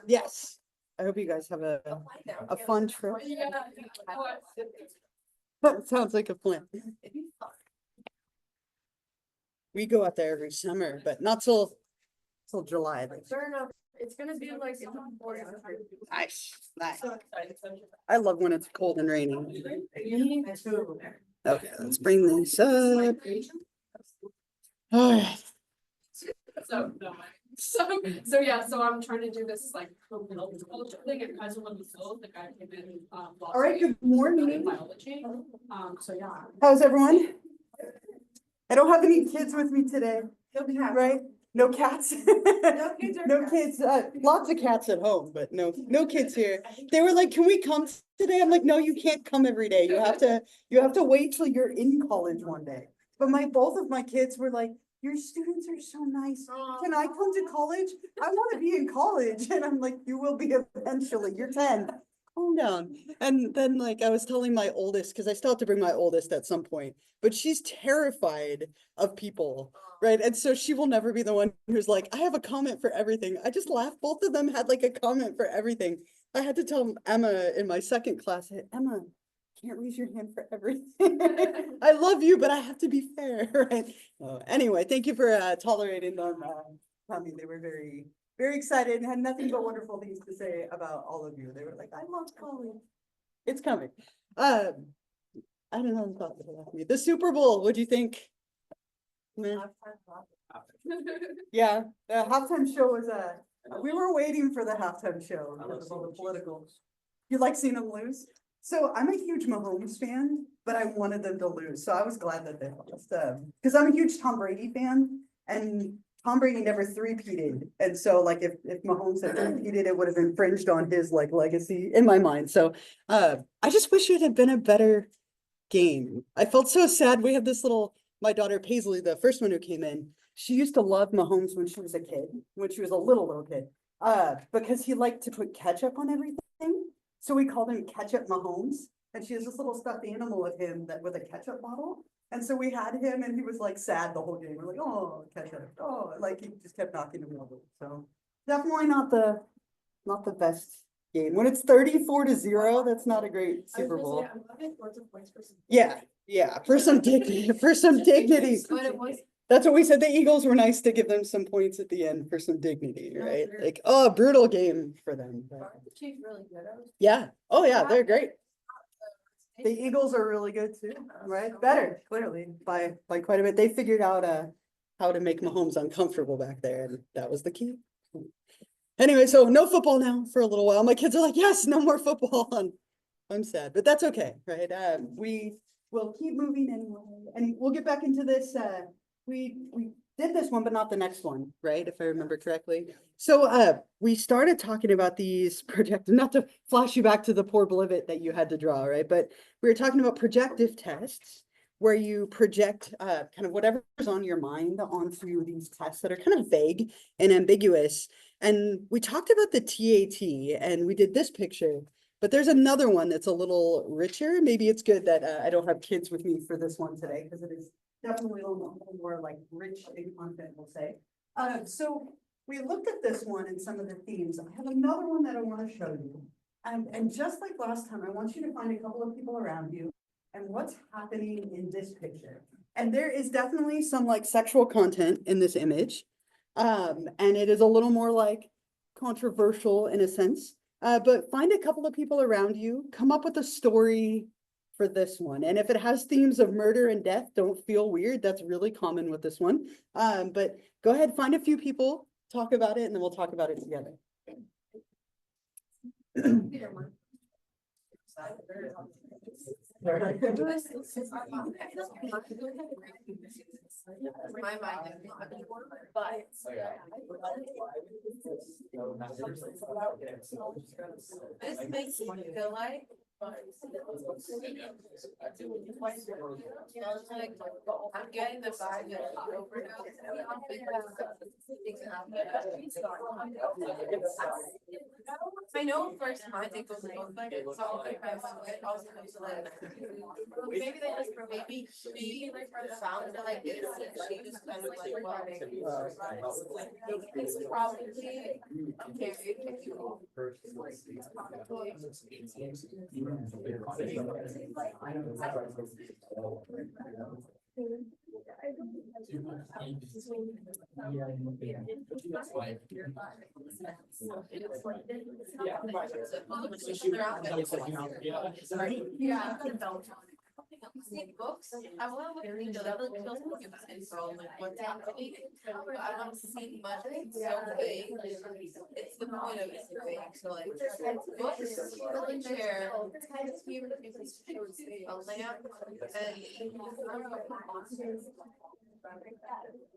Yes. I hope you guys have a fun trip. That sounds like a plan. We go out there every summer, but not till July. Fair enough. It's gonna be like. Nice, nice. I love when it's cold and rainy. Okay, let's bring this up. All right. So yeah, so I'm trying to do this like thing at Kaiser the guy came in. All right, good morning. Biology. So yeah. How's everyone? I don't have any kids with me today, right? No cats. No kids. Lots of cats at home, but no kids here. They were like, "Can we come today?" I'm like, "No, you can't come every day. You have to wait till you're in college one day." But both of my kids were like, "Your students are so nice. Can I come to college? I want to be in college." And I'm like, "You will be eventually. You're 10. Calm down." And then like I was telling my oldest, because I still have to bring my oldest at some point, but she's terrified of people. Right. And so she will never be the one who's like, "I have a comment for everything." I just laughed. Both of them had like a comment for everything. I had to tell Emma in my second class, "Emma, can't raise your hand for everything." I love you, but I have to be fair. Right. Anyway, thank you for tolerating them. Tell me they were very, very excited and had nothing but wonderful things to say about all of you. They were like, "I love college. It's coming." I don't know about the Super Bowl. What'd you think? Yeah, the halftime show was we were waiting for the halftime show because of all the politicals. You like seeing them lose? So I'm a huge Mahomes fan, but I wanted them to lose. So I was glad that they lost. Because I'm a huge Tom Brady fan, and Tom Brady never three-peated. And so like if Mahomes had three-peated, it would have infringed on his like legacy in my mind. So I just wish it had been a better game. I felt so sad. We have this my daughter Paisley, the first one who came in, she used to love Mahomes when she was a kid, when she was a little kid, because he liked to put ketchup on everything. So we called him Ketchup Mahomes. And she has this little stuffed animal of him that with a ketchup bottle. And so we had him and he was like sad the whole game. We're like, "Oh, ketchup." Oh, like he just kept knocking him over. So definitely not the best game. When it's 34-0, that's not a great Super Bowl. Yeah, for some dignity, That's what we said. The Eagles were nice to give them some points at the end for some dignity, right? Like, oh, brutal game for them. Yeah. Oh yeah, they're great. The Eagles are really good too, right? Better, clearly, by quite a bit. They figured out how to make Mahomes uncomfortable back there, and that was the key. Anyway, so no football now for a little while. My kids are like, "Yes, no more football." And I'm sad, but that's okay, right? We will keep moving anyway, and we'll get back into this. We did this one, but not the next one, right? If I remember correctly. So we started talking about these projective, not to flash you back to the poor Blivet that you had to draw, right? But we were talking about projective tests where you project kind of whatever's on your mind onto these tests that are kind of vague and ambiguous. And we talked about the TAT and we did this picture, but there's another one that's a little richer. Maybe it's good that I don't have kids with me for this one today because it is definitely a little more like rich in content, we'll say. So we looked at this one and some of the themes. I have another one that I want to show you. And just like last time, I want you to find a couple of people around you and what's happening in this picture. And there is definitely some like sexual content in this image. And it is a little more like controversial in a sense. But find a couple of people around you, come up with a story for this one. And if it has themes of murder and death, don't feel weird. That's really common with this one. But go ahead, find a few people, talk about it, and then we'll talk about it together. This makes me feel like I'm getting the vibe that I know first my thing was like it's all because it also comes to like maybe they just maybe she found it like this and she just kind of like well maybe it's probably yeah. Books. I want to read the level kills me about it, so like what's happening. But I don't see much. It's so vague. It's the point of it. So like books, the chair, a lamp,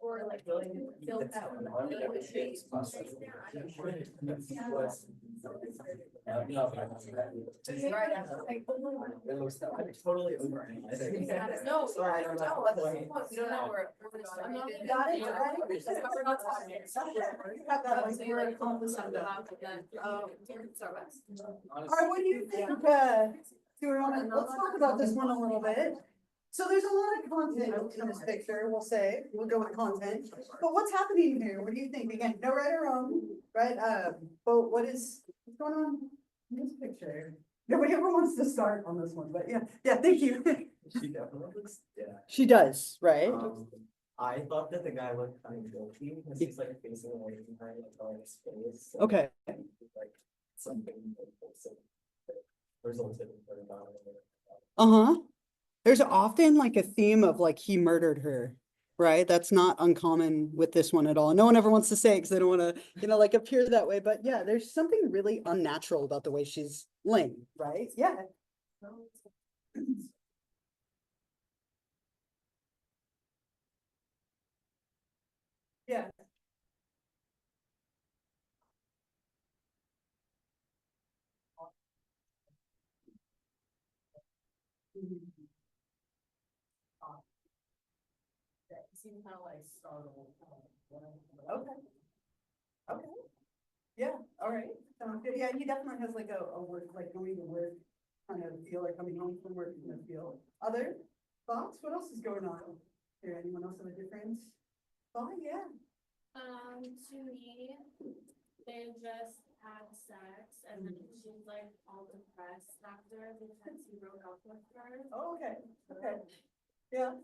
or like built out. Totally over. No, sorry, no, that's the point. We don't know where. Got it, All right, what do you think, let's talk about this one a little bit. So there's a lot of content in this picture, we'll say, we'll go with content, but what's happening here? What do you think? Again, no right or wrong, right? But what's going on in this picture? Nobody ever wants to start on this one, but yeah, thank you. She definitely looks dead. She does, right? I thought that the guy looked kind of guilty because he's like facing away from her, like on his face. Okay. Like something that resulted in her dying. Uh-huh. There's often like a theme of like he murdered her, right? That's not uncommon with this one at all. No one ever wants to say it because they don't want to, like appear that way. But yeah, there's something really unnatural about the way she's laying, right? Yeah. Yeah. It seemed kind of like startled. Okay. Okay. Yeah, all right. Sounds good. Yeah, he definitely has like a work, like going to work kind of feel, like coming home from work kind of feel. Other thoughts? What else is going on? Here, anyone else have a different thought? Yeah. To me, they just had sex and then she's like all depressed after because he broke up with her. Oh, okay. Okay. Yeah.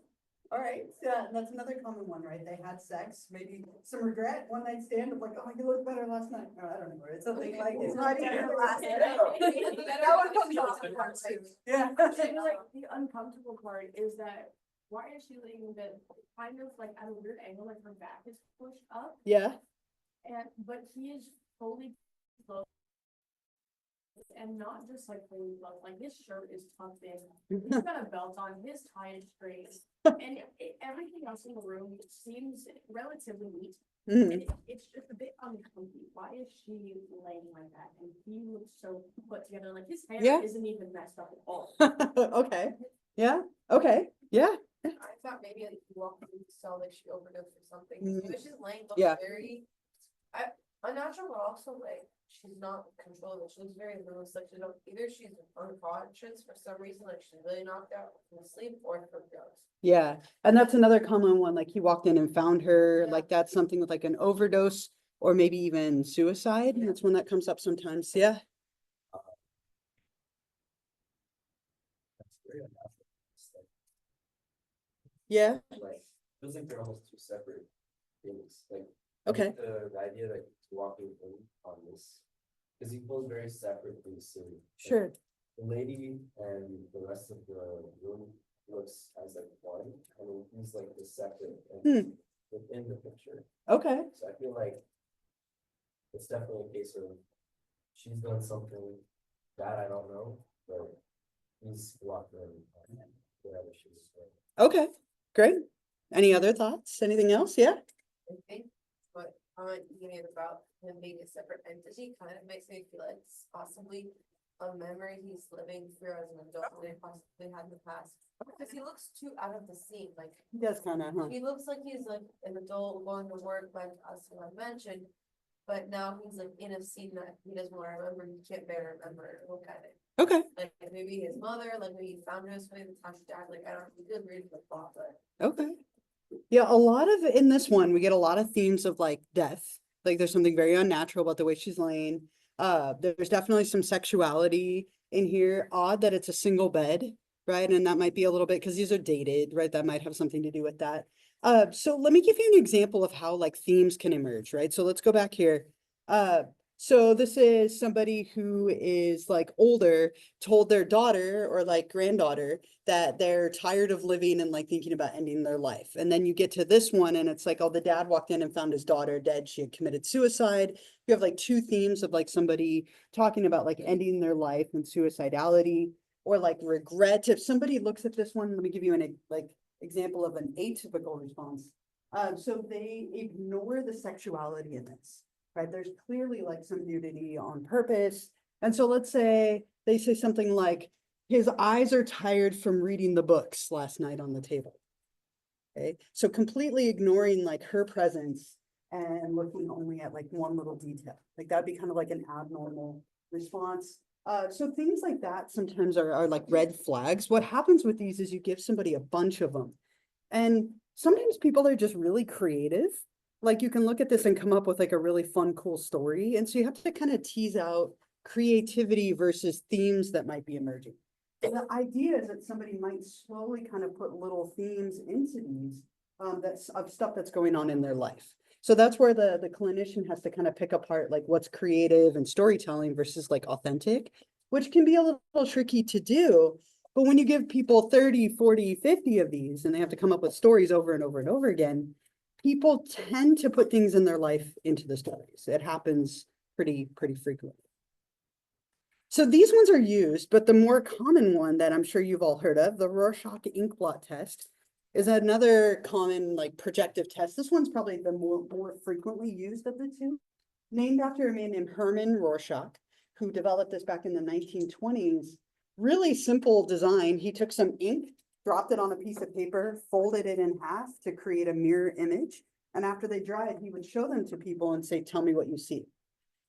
All right. Yeah, that's another common one, right? They had sex, maybe some regret, one night stand of like, oh, you looked better last night. Or I don't know. It's something like it's not even the last night. That one comes off the part too. Yeah. And like the uncomfortable part is that why is she laying in bed kind of like at a weird angle, like her back is pushed up, Yeah. but he is fully clothed and not just like fully clothed, like his shirt is tucked in, he's got a belt on, his tie is straight, and everything else in the room seems relatively neat. Mhm. And it's just a bit uncomfy. Why is she laying like that? And he looks so put together, like his hair Yeah. isn't even messed up at all. Okay. Yeah. Okay. Yeah. I thought maybe like you walked in and saw like she overdosed or something. Mhm. It was just laying Yeah. very unnatural, but also like she's not controlling it. She looks very loose. Like either she's unconscious for some reason, like she's really knocked out from sleep, or from drugs. Yeah, and that's another common one, like he walked in and found her, Yeah. like that's something with like an overdose or maybe even suicide. Yeah. That's one that comes up sometimes, yeah. That's very unnatural. It's Yeah, like, feels like they're almost two separate things. Like okay, the idea that he's walking in on this, because he feels very separate from the scene. Like, sure, the lady and the rest of the room looks as like one, and then he's like the separate entity within the picture. okay, So I feel like it's definitely a case of she's done something that I don't know, but he's walked in on whatever she was doing. okay, great. Any other thoughts? Anything else? Yeah, I think what comment you made about him being a separate entity kind of makes me feel like it's possibly a memory he's living through as an adult that he possibly had in the past. Because he looks too out of the scene, like, He does kind of, huh? he looks like he's like an adult going to work, like us, who I mentioned. But now he's like in a scene that he doesn't want to remember, he can't bear to remember, look at it. Okay, Like maybe his mother, like maybe he found his way with Tasha's dad, like I don't know, he did read the plot, but. okay. Yeah, a lot of, in this one, we get a lot of themes of like death. Like there's something very unnatural about the way she's laying. There's definitely some sexuality in here. Odd that it's a single bed, right? And that might be a little bit, because these are dated, right? That might have something to do with that. So let me give you an example of how like themes can emerge, right? So let's go back here. So this is somebody who is like older, told their daughter or like granddaughter that they're tired of living and like thinking about ending their life. And then you get to this one and it's like, oh, the dad walked in and found his daughter dead. She had committed suicide. You have like two themes of like somebody talking about like ending their life and suicidality or like regret. If somebody looks at this one, let me give you an like example of an atypical response. So they ignore the sexuality in this. Right, there's clearly like some nudity on purpose. And so let's say they say something like, his eyes are tired from reading the books last night on the table. Okay, so completely ignoring like her presence and looking only at like one little detail. Like that'd be kind of like an abnormal response. So things like that sometimes are like red flags. What happens with these is you give somebody a bunch of them. And sometimes people are just really creative. Like you can look at this and come up with like a really fun, cool story. And so you have to kind of tease out creativity versus themes that might be emerging. The idea is that somebody might slowly kind of put little themes into these that's of stuff that's going on in their life. So that's where the clinician has to kind of pick apart like what's creative and storytelling versus like authentic, which can be a little tricky to do. But when you give people 30, 40, 50 of these and they have to come up with stories over and over and over again, people tend to put things in their life into the stories. It happens pretty frequently. So these ones are used, but the more common one that I'm sure you've all heard of, the Rorschach ink blot test, is another common like projective test. This one's probably the more frequently used of the two, named after a man named Herman Rorschach, who developed this back in the 1920s. Really simple design. He took some ink, dropped it on a piece of paper, folded it in half to create a mirror image. And after they dried, he would show them to people and say, tell me what you see.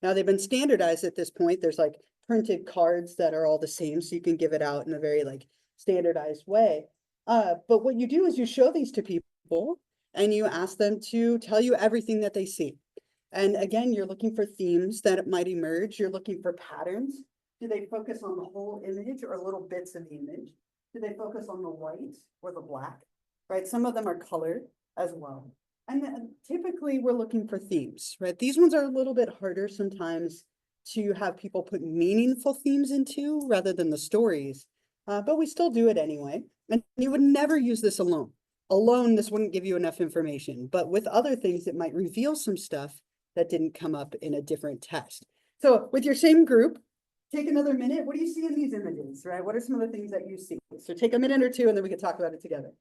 Now they've been standardized at this point. There's like printed cards that are all the same. So you can give it out in a very like standardized way. But what you do is you show these to people and you ask them to tell you everything that they see. And again, you're looking for themes that might emerge. You're looking for patterns. Do they focus on the whole image or little bits of the image? Do they focus on the white or the black, right? Some of them are colored as well. And then typically we're looking for themes, right? These ones are a little bit harder sometimes to have people put meaningful themes into rather than the stories, but we still do it anyway. And you would never use this alone. Alone, this wouldn't give you enough information, but with other things, it might reveal some stuff that didn't come up in a different test. So with your same group, take another minute. What do you see in these images, right? What are some of the things that you see? So take a minute or two and then we can talk about it together.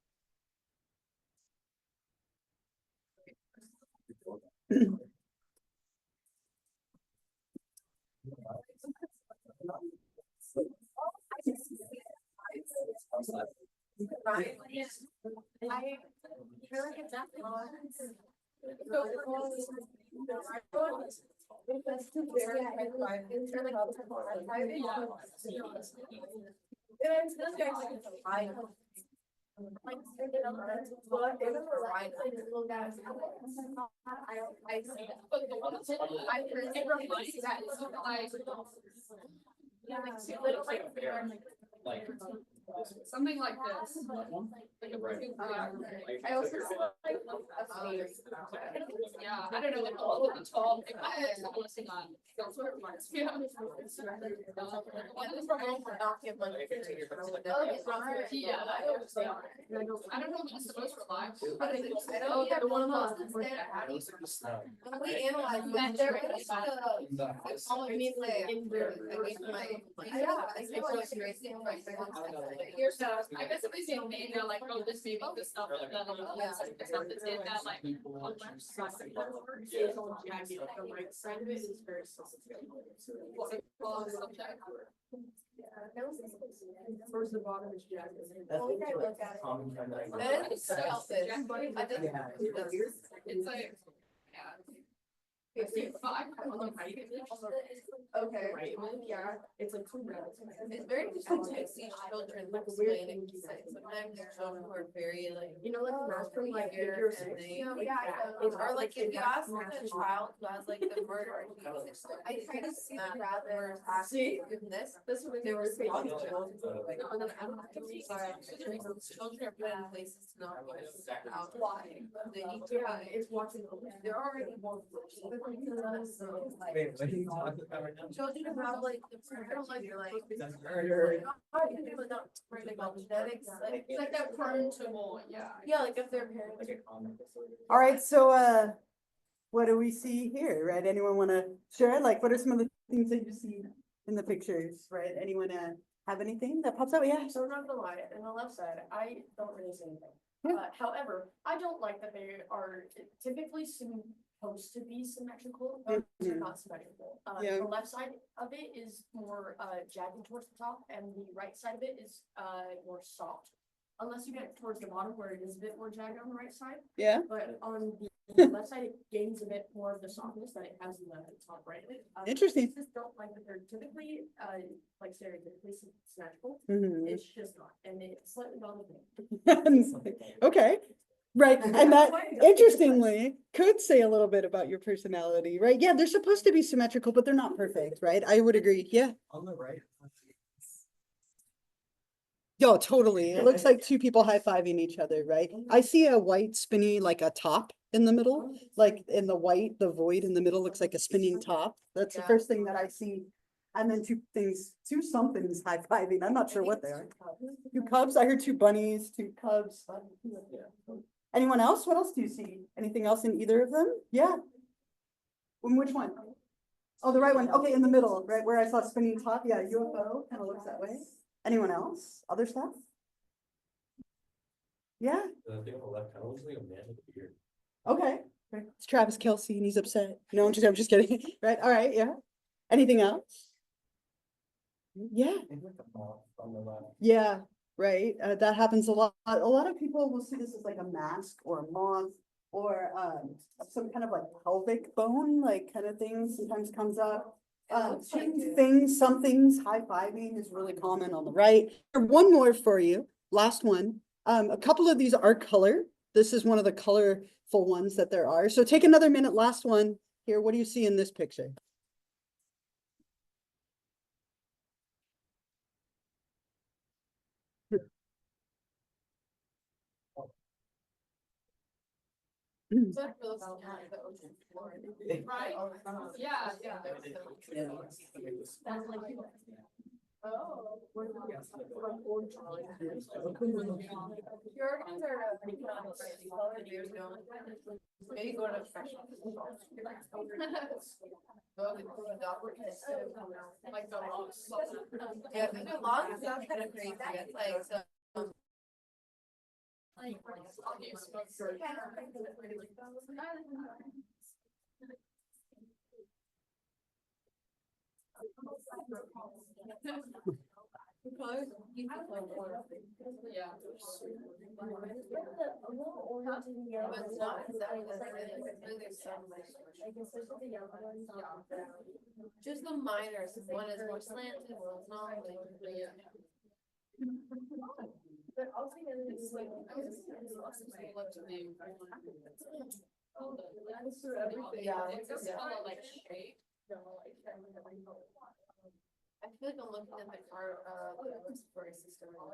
Something like this. I also yeah, I don't know, like all of the tall. That's what it reminds me of. Yeah. I don't know if it's supposed to rely. I don't get one of those. We analyze that there is all immediately. I Here's So I guess if they say main, they're like, oh, this may be the stuff that the stuff that's in that like. on the left side of the is on Jackie, like, the right side of it is very sensitive. Towards the bottom is Jackie. Common kind of. And it's selfish. I think It's like, yeah. Okay. Right, Yeah. it's like two rounds. It's very interesting to see children explaining sex. Sometimes children who are very like. You know, like masculine, like here you're and they. It's Or like if you ask a child who has like the murder. I kind of see rather See? this one they were saying. Children are put in places to not go out. Why? They need to. Yeah, it's watching. They're already more. Wait, what are you talking about right now? Children have like the parent like. Murder. I can do without worrying about genetics, like. It's like that prone to more, yeah. Yeah, like if their parents. Like a common disorder. All right, so, what do we see here, right? Anyone wanna share, like, what are some of the things that you see in the pictures, right? Anyone, have anything that pops up? Yeah. So I'm not gonna lie, on the left side, I don't really see anything. Yeah. However, I don't like that they are typically supposed to be symmetrical, but they're Mhm. not symmetrical. Yeah. The left side of it is more jagged towards the top, and the right side of it is more soft. Unless you get towards the bottom where it is a bit more jagged on the right side, Yeah, but on the left side, it gains a bit more of the softness that it has in the top right. Interesting. I just don't like that they're typically, like stereotypically symmetrical. Mhm. It's just not, and it slightly bothers me. Okay, right, and that interestingly could say a little bit about your personality, right? Yeah, they're supposed to be symmetrical, but they're not perfect, right? I would agree, yeah. On the right. Yo, totally. It looks like two people high-fiving each other, right? I see a white spinny, like a top in the middle, like in the white, the void in the middle looks like a spinning top. That's the Yeah. first thing that I see. And then two somethings high-fiving. I'm not sure what they are. Two cubs. I heard two bunnies, two cubs. Anyone else? What else do you see? Anything else in either of them? Yeah. In which one? Oh, the right one. Okay, in the middle, right where I saw spinning top. Yeah, UFO kind of looks that way. Anyone else? Other stuff? Yeah, The thing on the left kind of looks like a man with a beard. okay. Right. It's Travis Kelce and he's upset. No, I'm just kidding. Right, all right, yeah. Anything else? Yeah, It's like a moth on the left. yeah, right. That happens a lot. A lot of people will see this as like a mask or a moth or some kind of like pelvic bone, like kind of thing sometimes comes up. Two things, some things, high-fiving is really common on the right. One more for you, last one. A couple of these are color. This is one of the colorful ones that there are. So take another minute, last one here. What do you see in this picture? So it feels like the ocean floor. Right? Yeah, yeah. Oh. Your organs are pretty common, years ago. Maybe go to a professional. Go to the doctor. Like the lungs. Yeah, if your lungs, that's kind of crazy, it's like, so. Yeah. But it's not, is that what there's some like. Just the minors, one is more slanted, one's not, like, yeah. But also, it's like, I was what to do. Yeah. It's just kind of like shape. I feel like I'm looking at the car, the respiratory system. All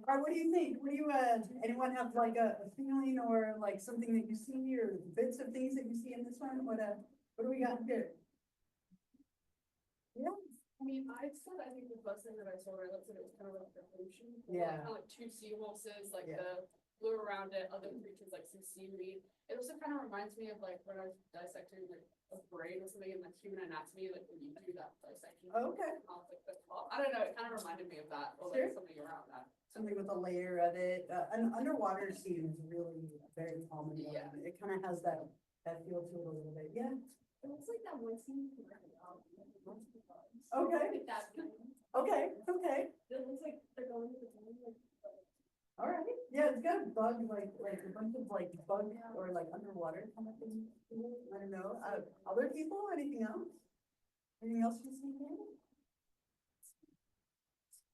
right, what do you think? What do you, anyone have like a feeling or like something that you see or bits of things that you see in this one? What do we got here? Yeah. I mean, I think the best thing that I saw, I looked at it was kind of like the ocean. Yeah. Kind of like two seahorses, like Yeah. flew around it, other creatures like some seaweed. It also kind of reminds me of like when I was dissecting like a brain or something in like human anatomy, like when you do that dissection. Okay. Like the top. I don't know, it kind of reminded me of that, or like Sure. something around that. Something with a layer of it, an underwater scene is really a very common one. Yeah. It kind of has that feel to it a little bit, yeah. It looks like that one scene from Okay. Like that. Okay, okay, It looks like they're going to the like, all right, yeah, it's got a bug, like a bunch of like bug or like underwater kind of thing. I don't know, other people, anything else? Anything else you see here?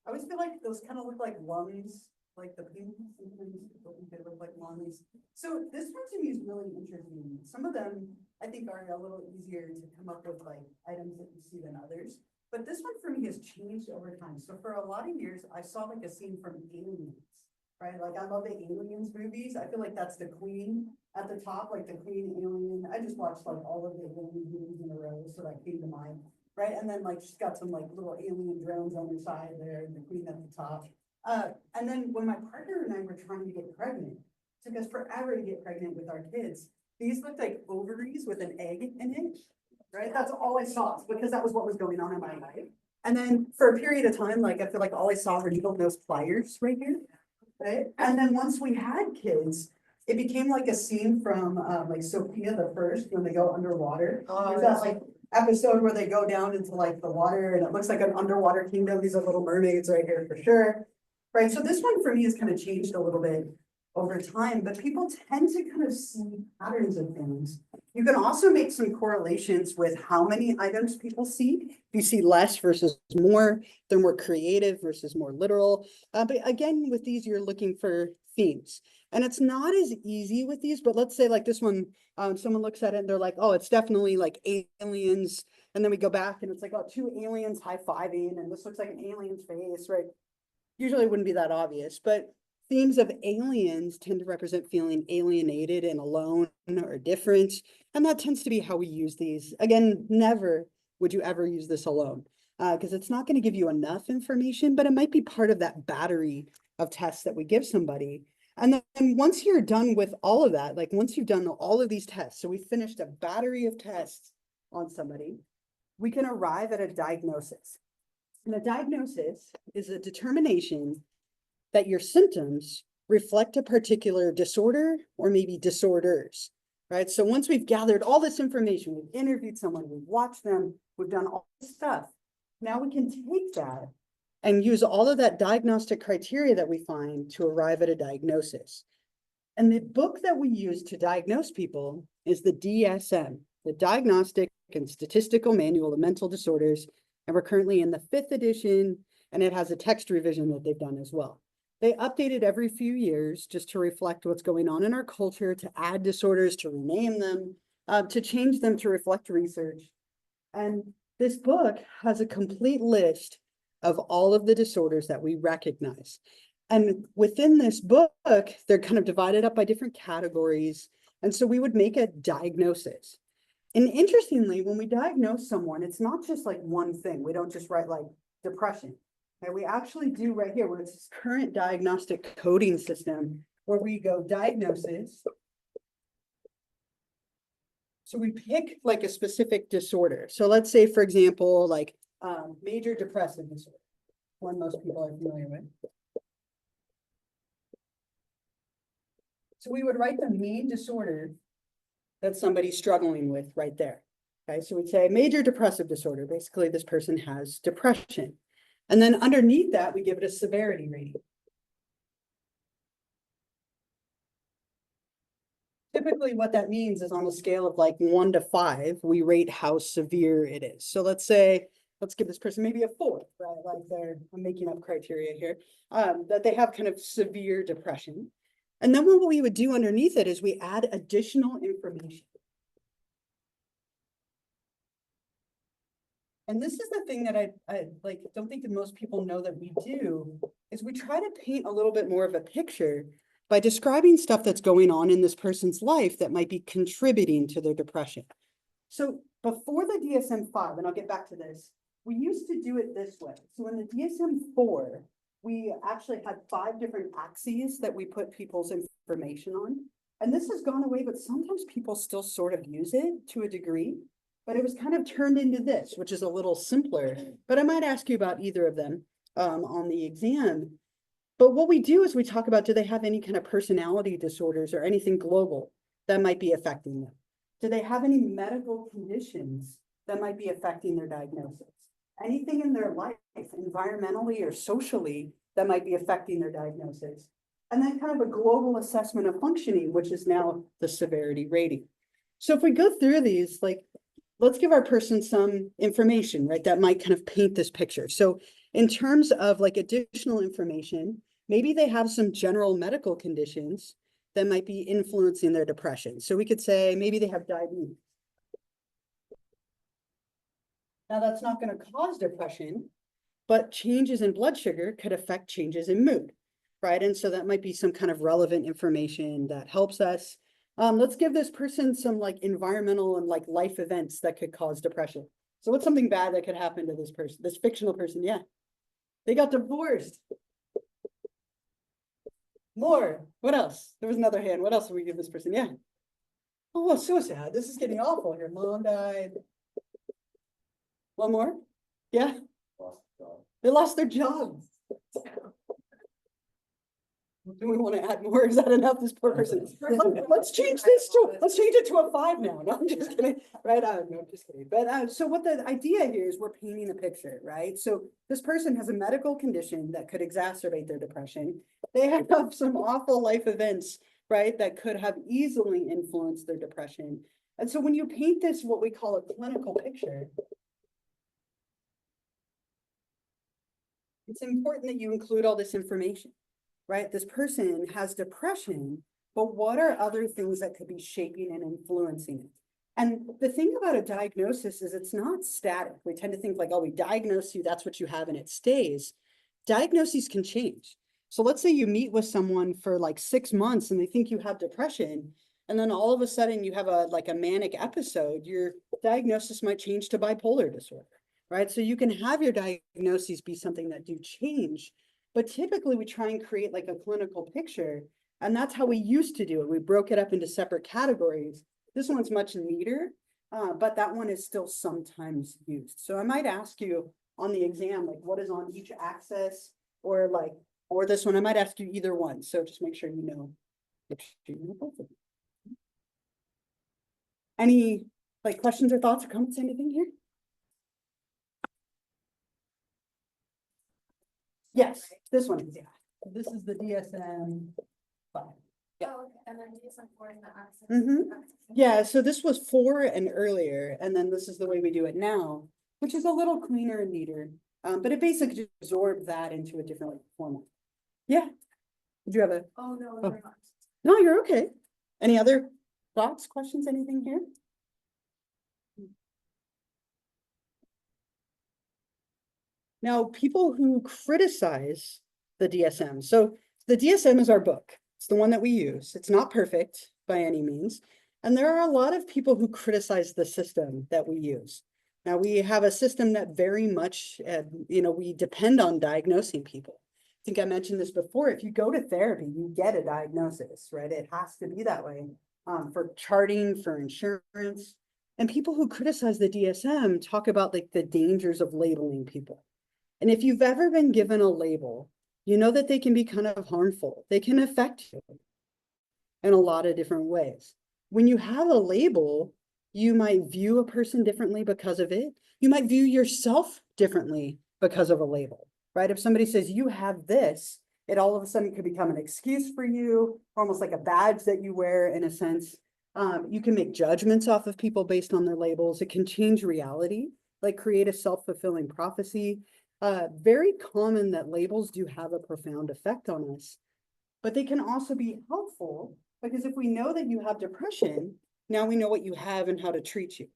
I always feel like those kind of look like lungs, like the pink, sometimes they look like lungs. So this one to me is really interesting. Some of them I think are a little easier to come up with like items that you see than others. But this one for me has changed over time. So for a lot of years, I saw like a scene from Aliens, right? Like I love the Aliens movies. I feel like that's the queen at the top, like the queen alien. I just watched like all of the alien movies in a row, so that came to mind. Right, and then like she's got some like little alien drones on her side there, and the queen at the top. And then when my partner and I were trying to get pregnant, it took us forever to get pregnant with our kids. These looked like ovaries with an egg in it, right? That's all I saw because that was what was going on in my life. And then for a period of time, like I feel like all I saw were needle-nose pliers right here, right? And then once we had kids, it became like a scene from like Sophia the First when they go underwater. There's that like episode where they go down into like the water and it looks like an underwater kingdom. These are little mermaids right here for sure. Right, so this one for me has kind of changed a little bit over time, but people tend to kind of see patterns of things. You can also make some correlations with how many items people see. If you see less versus more, they're more creative versus more literal. But again, with these, you're looking for themes. And it's not as easy with these, but let's say like this one, someone looks at it and they're like, oh, it's definitely like aliens. And then we go back and it's like, oh, two aliens high-fiving, and this looks like an alien's face, right? Usually it wouldn't be that obvious, but themes of aliens tend to represent feeling alienated and alone or different. And that tends to be how we use these. Again, never would you ever use this alone, because it's not going to give you enough information, but it might be part of that battery of tests that we give somebody. And then once you're done with all of that, like once you've done all of these tests, so we finished a battery of tests on somebody, we can arrive at a diagnosis. And a diagnosis is a determination that your symptoms reflect a particular disorder or maybe disorders, right? So once we've gathered all this information, we've interviewed someone, we've watched them, we've done all this stuff, now we can take that and use all of that diagnostic criteria that we find to arrive at a diagnosis. And the book that we use to diagnose people is the DSM, the Diagnostic and Statistical Manual of Mental Disorders. And we're currently in the 5th edition, and it has a text revision that they've done as well. They update it every few years just to reflect what's going on in our culture, to add disorders, to rename them, to change them to reflect research. And this book has a complete list of all of the disorders that we recognize. And within this book, they're kind of divided up by different categories. And so we would make a diagnosis. And interestingly, when we diagnose someone, it's not just like one thing. We don't just write like depression. And we actually do right here, where it's this current diagnostic coding system, where we go diagnosis. So we pick like a specific disorder. So let's say, for example, like major depressive disorder, one most people are familiar with. So we would write the main disorder that somebody's struggling with right there. Okay, so we'd say major depressive disorder. Basically, this person has depression. And then underneath that, we give it a severity rating. Typically, what that means is on a scale of like 1 to 5, we rate how severe it is. So let's say, let's give this person maybe a 4, right? Like I'm making up criteria here, that they have kind of severe depression. And then what we would do underneath it is we add additional information. And this is the thing that I like, don't think that most people know that we do, is we try to paint a little bit more of a picture by describing stuff that's going on in this person's life that might be contributing to their depression. So before the DSM-5, and I'll get back to this, we used to do it this way. So in the DSM-4, we actually had 5 different axes that we put people's information on. And this has gone away, but sometimes people still sort of use it to a degree. But it was kind of turned into this, which is a little simpler. But I might ask you about either of them on the exam. But what we do is we talk about, do they have any kind of personality disorders or anything global that might be affecting them? Do they have any medical conditions that might be affecting their diagnosis? Anything in their life, environmentally or socially, that might be affecting their diagnosis? And then kind of a global assessment of functioning, which is now the severity rating. So if we go through these, like, let's give our person some information, right, that might kind of paint this picture. So in terms of like additional information, maybe they have some general medical conditions that might be influencing their depression. So we could say maybe they have diabetes. Now that's not going to cause depression, but changes in blood sugar could affect changes in mood, right? And so that might be some kind of relevant information that helps us. Let's give this person some like environmental and like life events that could cause depression. So what's something bad that could happen to this person, this fictional person? Yeah. They got divorced. More. What else? There was another hand. What else would we give this person? Yeah. Oh, so sad. This is getting awful here. Mom died. One more? Yeah. They lost their job. Do we want to add more? Is that enough? This poor person. Let's change this to, let's change it to a 5 now. No, I'm just kidding. Right. No, I'm just kidding. But so what the idea here is we're painting a picture, right? So this person has a medical condition that could exacerbate their depression. They have some awful life events, right, that could have easily influenced their depression. And so when you paint this, what we call a clinical picture, it's important that you include all this information. Right? This person has depression, but what are other things that could be shaping and influencing it? And the thing about a diagnosis is it's not static. We tend to think like, oh, we diagnose you, that's what you have, and it stays. Diagnoses can change. So let's say you meet with someone for like 6 months and they think you have depression, and then all of a sudden you have a manic episode, your diagnosis might change to bipolar disorder, right? So you can have your diagnoses be something that do change. But typically we try and create like a clinical picture, and that's how we used to do it. We broke it up into separate categories. This one's much neater, but that one is still sometimes used. So I might ask you on the exam, like what is on each axis, or this one, I might ask you either one. So just make sure you know both of them. Any like questions or thoughts or comments, anything here? Yes, this one is, yeah. This is the DSM-5. Yeah. Oh, okay. And then DSM-4 is the access. Yeah, so this was 4 and earlier, and then this is the way we do it now, which is a little cleaner and neater. But it basically absorbed that into a different format. Yeah. Did you have a? Oh, no, Oh. we're not. No, you're okay. Any other thoughts, questions, anything here? Now, people who criticize the DSM. So the DSM is our book. It's the one that we use. It's not perfect by any means. And there are a lot of people who criticize the system that we use. Now, we have a system that very much, we depend on diagnosing people. I think I mentioned this before. If you go to therapy, you get a diagnosis, right? It has to be that way for charting, for insurance. And people who criticize the DSM talk about like the dangers of labeling people. And if you've ever been given a label, you know that they can be kind of harmful. They can affect you in a lot of different ways. When you have a label, you might view a person differently because of it. You might view yourself differently because of a label, right? If somebody says you have this, it all of a sudden could become an excuse for you, almost like a badge that you wear in a sense. You can make judgments off of people based on their labels. It can change reality, like create a self-fulfilling prophecy. Very common that labels do have a profound effect on us, but they can also be helpful because if we know that you have depression, now we know what you have and how to treat you.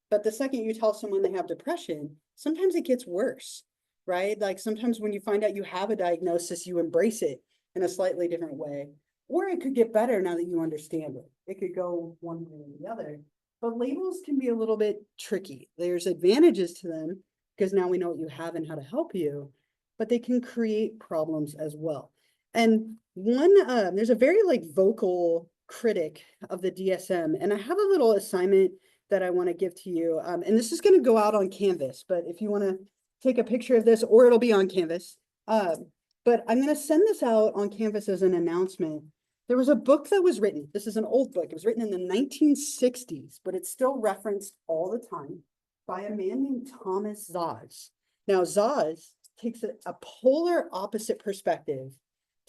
But the second you tell someone they have depression, sometimes it gets worse, right? Like sometimes when you find out you have a diagnosis, you embrace it in a slightly different way, or it could get better now that you understand it. It could go one way or the other, but labels can be a little bit tricky. There's advantages to them, because now we know what you have and how to help you, but they can create problems as well. And there's a very like vocal critic of the DSM, and I have a little assignment that I want to give to you. And this is going to go out on Canvas, but if you want to take a picture of this, or it'll be on Canvas. But I'm going to send this out on Canvas as an announcement. There was a book that was written. This is an old book. It was written in the 1960s, but it's still referenced all the time by a man named Thomas Szasz. Now, Szasz takes a polar opposite perspective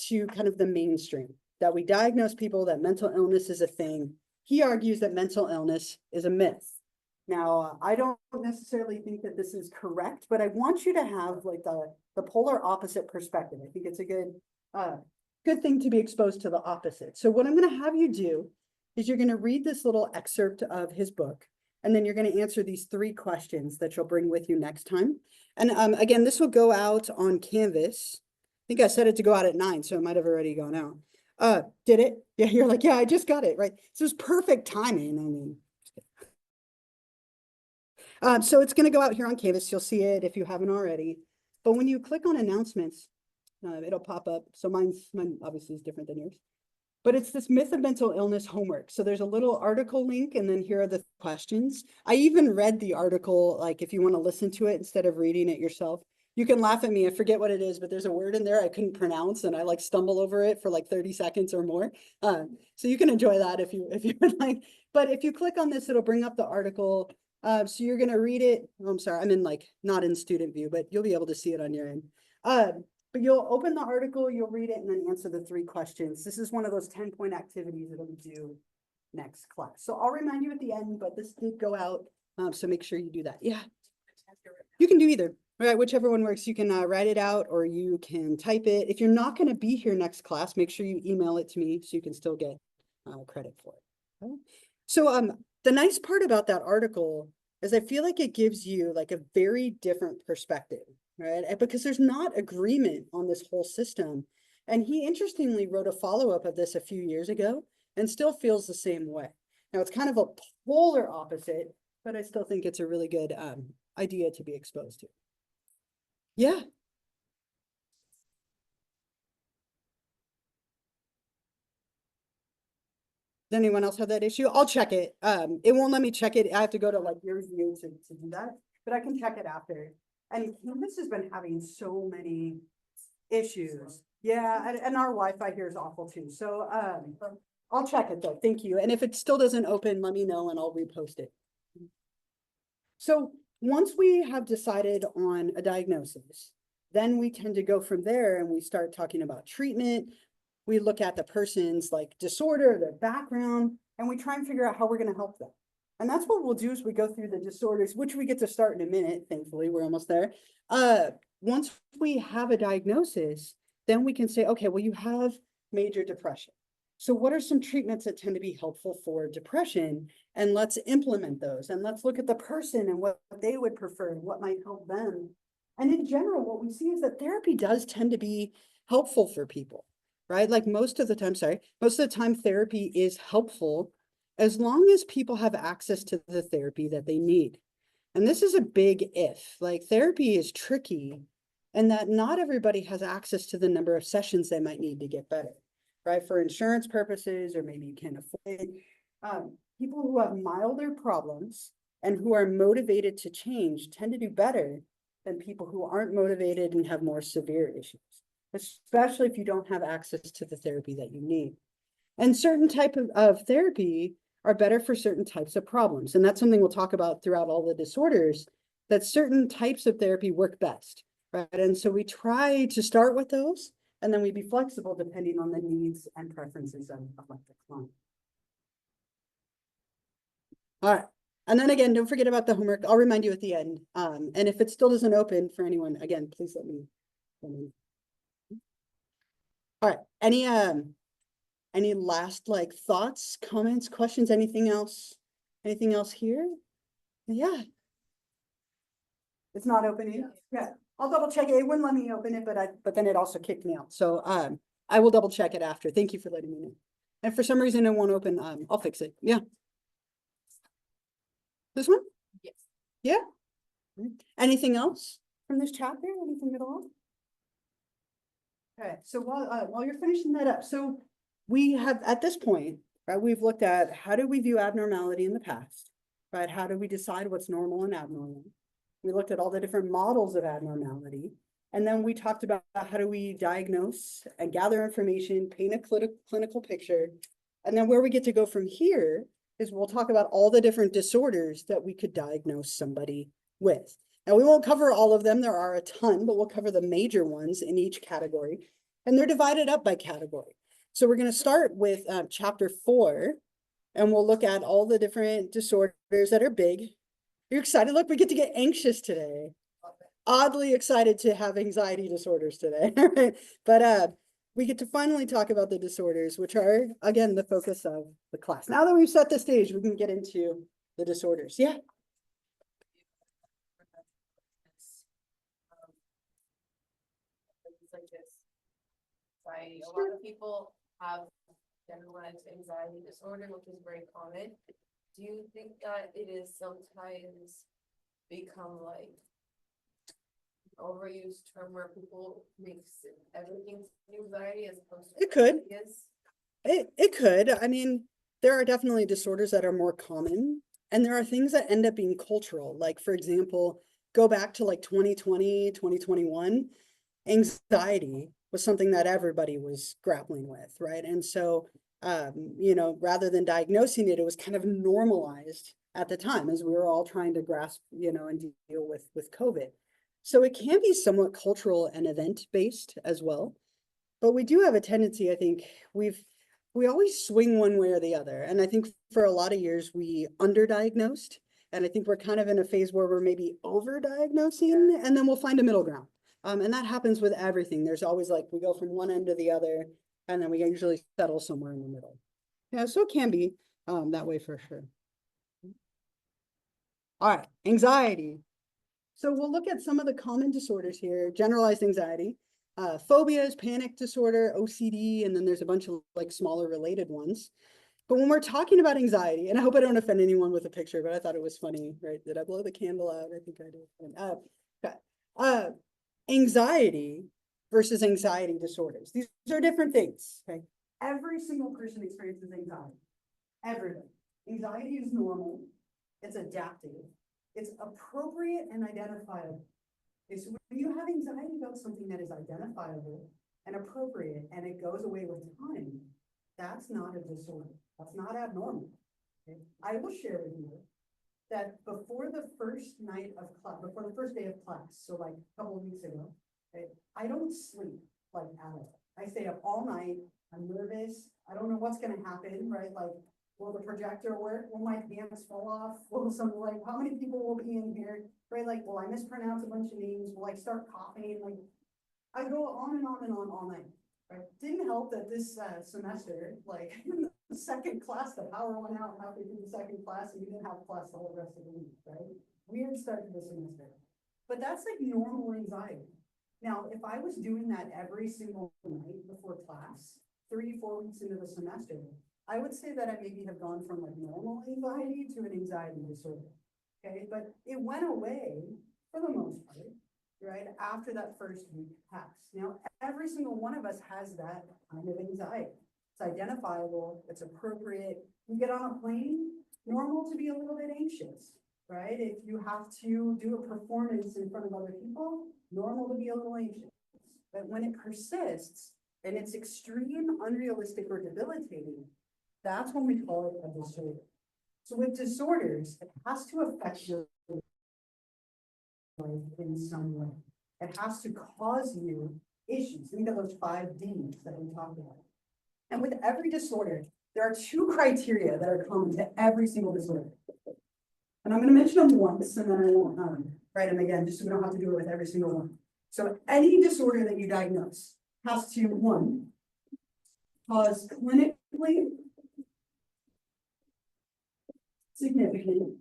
to kind of the mainstream, that we diagnose people, that mental illness is a thing. He argues that mental illness is a myth. Now, I don't necessarily think that this is correct, but I want you to have like the polar opposite perspective. I think it's a good thing to be exposed to the opposite. So what I'm going to have you do is you're going to read this little excerpt of his book, and then you're going to answer these 3 questions that you'll bring with you next time. And again, this will go out on Canvas. I think I set it to go out at 9, so it might have already gone out. Did it? Yeah, you're like, yeah, I just got it, right? So it's perfect timing. I mean, so it's going to go out here on Canvas. You'll see it if you haven't already. But when you click on announcements, it'll pop up. So mine obviously is different than yours. But it's this myth of mental illness homework. So there's a little article link, and then here are the questions. I even read the article, like if you want to listen to it instead of reading it yourself. You can laugh at me, I forget what it is, but there's a word in there I couldn't pronounce, and I like stumble over it for like 30 seconds or more. So you can enjoy that if you would like. But if you click on this, it'll bring up the article. So you're gonna read it. Oh, I'm sorry, I'm in like not in student view, but you'll be able to see it on your end. But you'll open the article, you'll read it, and then answer the 3 questions. This is one of those 10-point activities that we do next class. So I'll remind you at the end, but this did go out, so make sure you do that. Yeah, you can do either. All right, whichever one works. You can write it out, or you can type it. If you're not going to be here next class, make sure you email it to me so you can still get credit for it. Okay. So the nice part about that article is I feel like it gives you like a very different perspective. Right? Because there's not agreement on this whole system. And he interestingly wrote a follow-up of this a few years ago and still feels the same way. Now it's kind of a polar opposite, but I still think it's a really good idea to be exposed to. Yeah. Does anyone else have that issue? I'll check it. It won't let me check it. I have to go to like your view to do that, but I can check it after. And Canvas has been having so many issues. Yeah, and our Wi-Fi here is awful too. So I'll check it though. Thank you. And if it still doesn't open, let me know and I'll repost it. So once we have decided on a diagnosis, then we tend to go from there and we start talking about treatment. We look at the person's like disorder, their background, and we try and figure out how we're going to help them. And that's what we'll do as we go through the disorders, which we get to start in a minute. Thankfully, we're almost there. Once we have a diagnosis, then we can say, okay, well, you have major depression. So what are some treatments that tend to be helpful for depression? And let's implement those. And let's look at the person and what they would prefer and what might help them. And in general, what we see is that therapy does tend to be helpful for people, right? Like most of the time therapy is helpful as long as people have access to the therapy that they need. And this is a big if. Like therapy is tricky, and that not everybody has access to the number of sessions they might need to get better, right? For insurance purposes, or maybe you can't afford it. People who have milder problems and who are motivated to change tend to do better than people who aren't motivated and have more severe issues, especially if you don't have access to the therapy that you need. And certain type of therapy are better for certain types of problems. And that's something we'll talk about throughout all the disorders, that certain types of therapy work best, right? And so we try to start with those, and then we be flexible depending on the needs and preferences of the client. All right. And then again, don't forget about the homework. I'll remind you at the end. And if it still doesn't open for anyone, again, please let me. All right. Any last like thoughts, comments, questions, anything else? Anything else here? Yeah. It's not opening. Yeah. I'll double check it. It wouldn't let me open it, but then it also kicked me out. So I will double check it after. Thank you for letting me know. And if for some reason it won't open, I'll fix it. Yeah. This one? Yes. Yeah. Anything else from this chapter? Anything at all? Okay, so while you're finishing that up, so we have, at this point, right, we've looked at how do we view abnormality in the past, right? How do we decide what's normal and abnormal? We looked at all the different models of abnormality. And then we talked about how do we diagnose and gather information, paint a clinical picture. And then where we get to go from here is we'll talk about all the different disorders that we could diagnose somebody with. Now, we won't cover all of them. There are a ton, but we'll cover the major ones in each category. And they're divided up by category. So we're going to start with chapter 4, and we'll look at all the different disorders that are big. You're excited? Look, we get to get anxious today. Oddly excited to have anxiety disorders today. But we get to finally talk about the disorders, which are, again, the focus of the class. Now that we've set the stage, we can get into the disorders. Yeah. Like this. Anxiety. A lot of people have generalized anxiety disorder, which is very common. Do you think that it is sometimes become like overused term where people makes everything anxiety as opposed to It could. it is? It could. I mean, there are definitely disorders that are more common, and there are things that end up being cultural. Like, for example, go back to like 2020, 2021, anxiety was something that everybody was grappling with, right? And so, you know, rather than diagnosing it, it was kind of normalized at the time as we were all trying to grasp, you know, and deal with COVID. So it can be somewhat cultural and event-based as well. But we do have a tendency, I think, we always swing one way or the other. And I think for a lot of years we underdiagnosed. And I think we're kind of in a phase where we're maybe overdiagnosing, and then we'll find a middle ground. And that happens with everything. There's always like, we go from one end to the other, and then we usually settle somewhere in the middle. Yeah, so it can be that way for sure. All right, anxiety. So we'll look at some of the common disorders here. Generalized anxiety, phobias, panic disorder, OCD, and then there's a bunch of like smaller related ones. But when we're talking about anxiety, and I hope I don't offend anyone with a picture, but I thought it was funny, right? Did I blow the candle out? I think I did. Okay. Anxiety versus anxiety disorders. These are different things, okay? Every single person experiences anxiety. Everybody. Anxiety is normal. It's adaptive. It's appropriate and identifiable. Okay, so when you have anxiety about something that is identifiable and appropriate and it goes away with time, that's not a disorder. That's not abnormal. Okay? I will share with you that before the first night of class, before the first day of class, so like a couple of weeks ago, okay, I don't sleep like at all. I stay up all night. I'm nervous. I don't know what's going to happen, right? Like, will the projector work? Will my pants fall off? Will some, like, how many people will be in here? Right? Like, will I mispronounce a bunch of names? Will I start coughing? Like, I go on and on and on all night. Right? Didn't help that this semester, like the second class, the power went out halfway through the second class, and we didn't have class the whole rest of the week, right? Weird start to the semester. But that's like normal anxiety. Now, if I was doing that every single night before class, 3-4 weeks into the semester, I would say that I maybe have gone from like normal anxiety to an anxiety disorder. Okay, but it went away for the most part, right? After that first week passed. Now, every single one of us has that kind of anxiety. It's identifiable, it's appropriate. You get on a plane, normal to be a little bit anxious, right? If you have to do a performance in front of other people, normal to be a little anxious. But when it persists and it's extreme, unrealistic, or debilitating, that's when we call it a disorder. So with disorders, it has to affect your life in some way. It has to cause you issues. Think of those 5 Ds that we talked about. And with every disorder, there are 2 criteria that are common to every single disorder. And I'm going to mention them once, and then I won't write them again, just so we don't have to do it with every single one. So any disorder that you diagnose has to, 1, cause clinically significant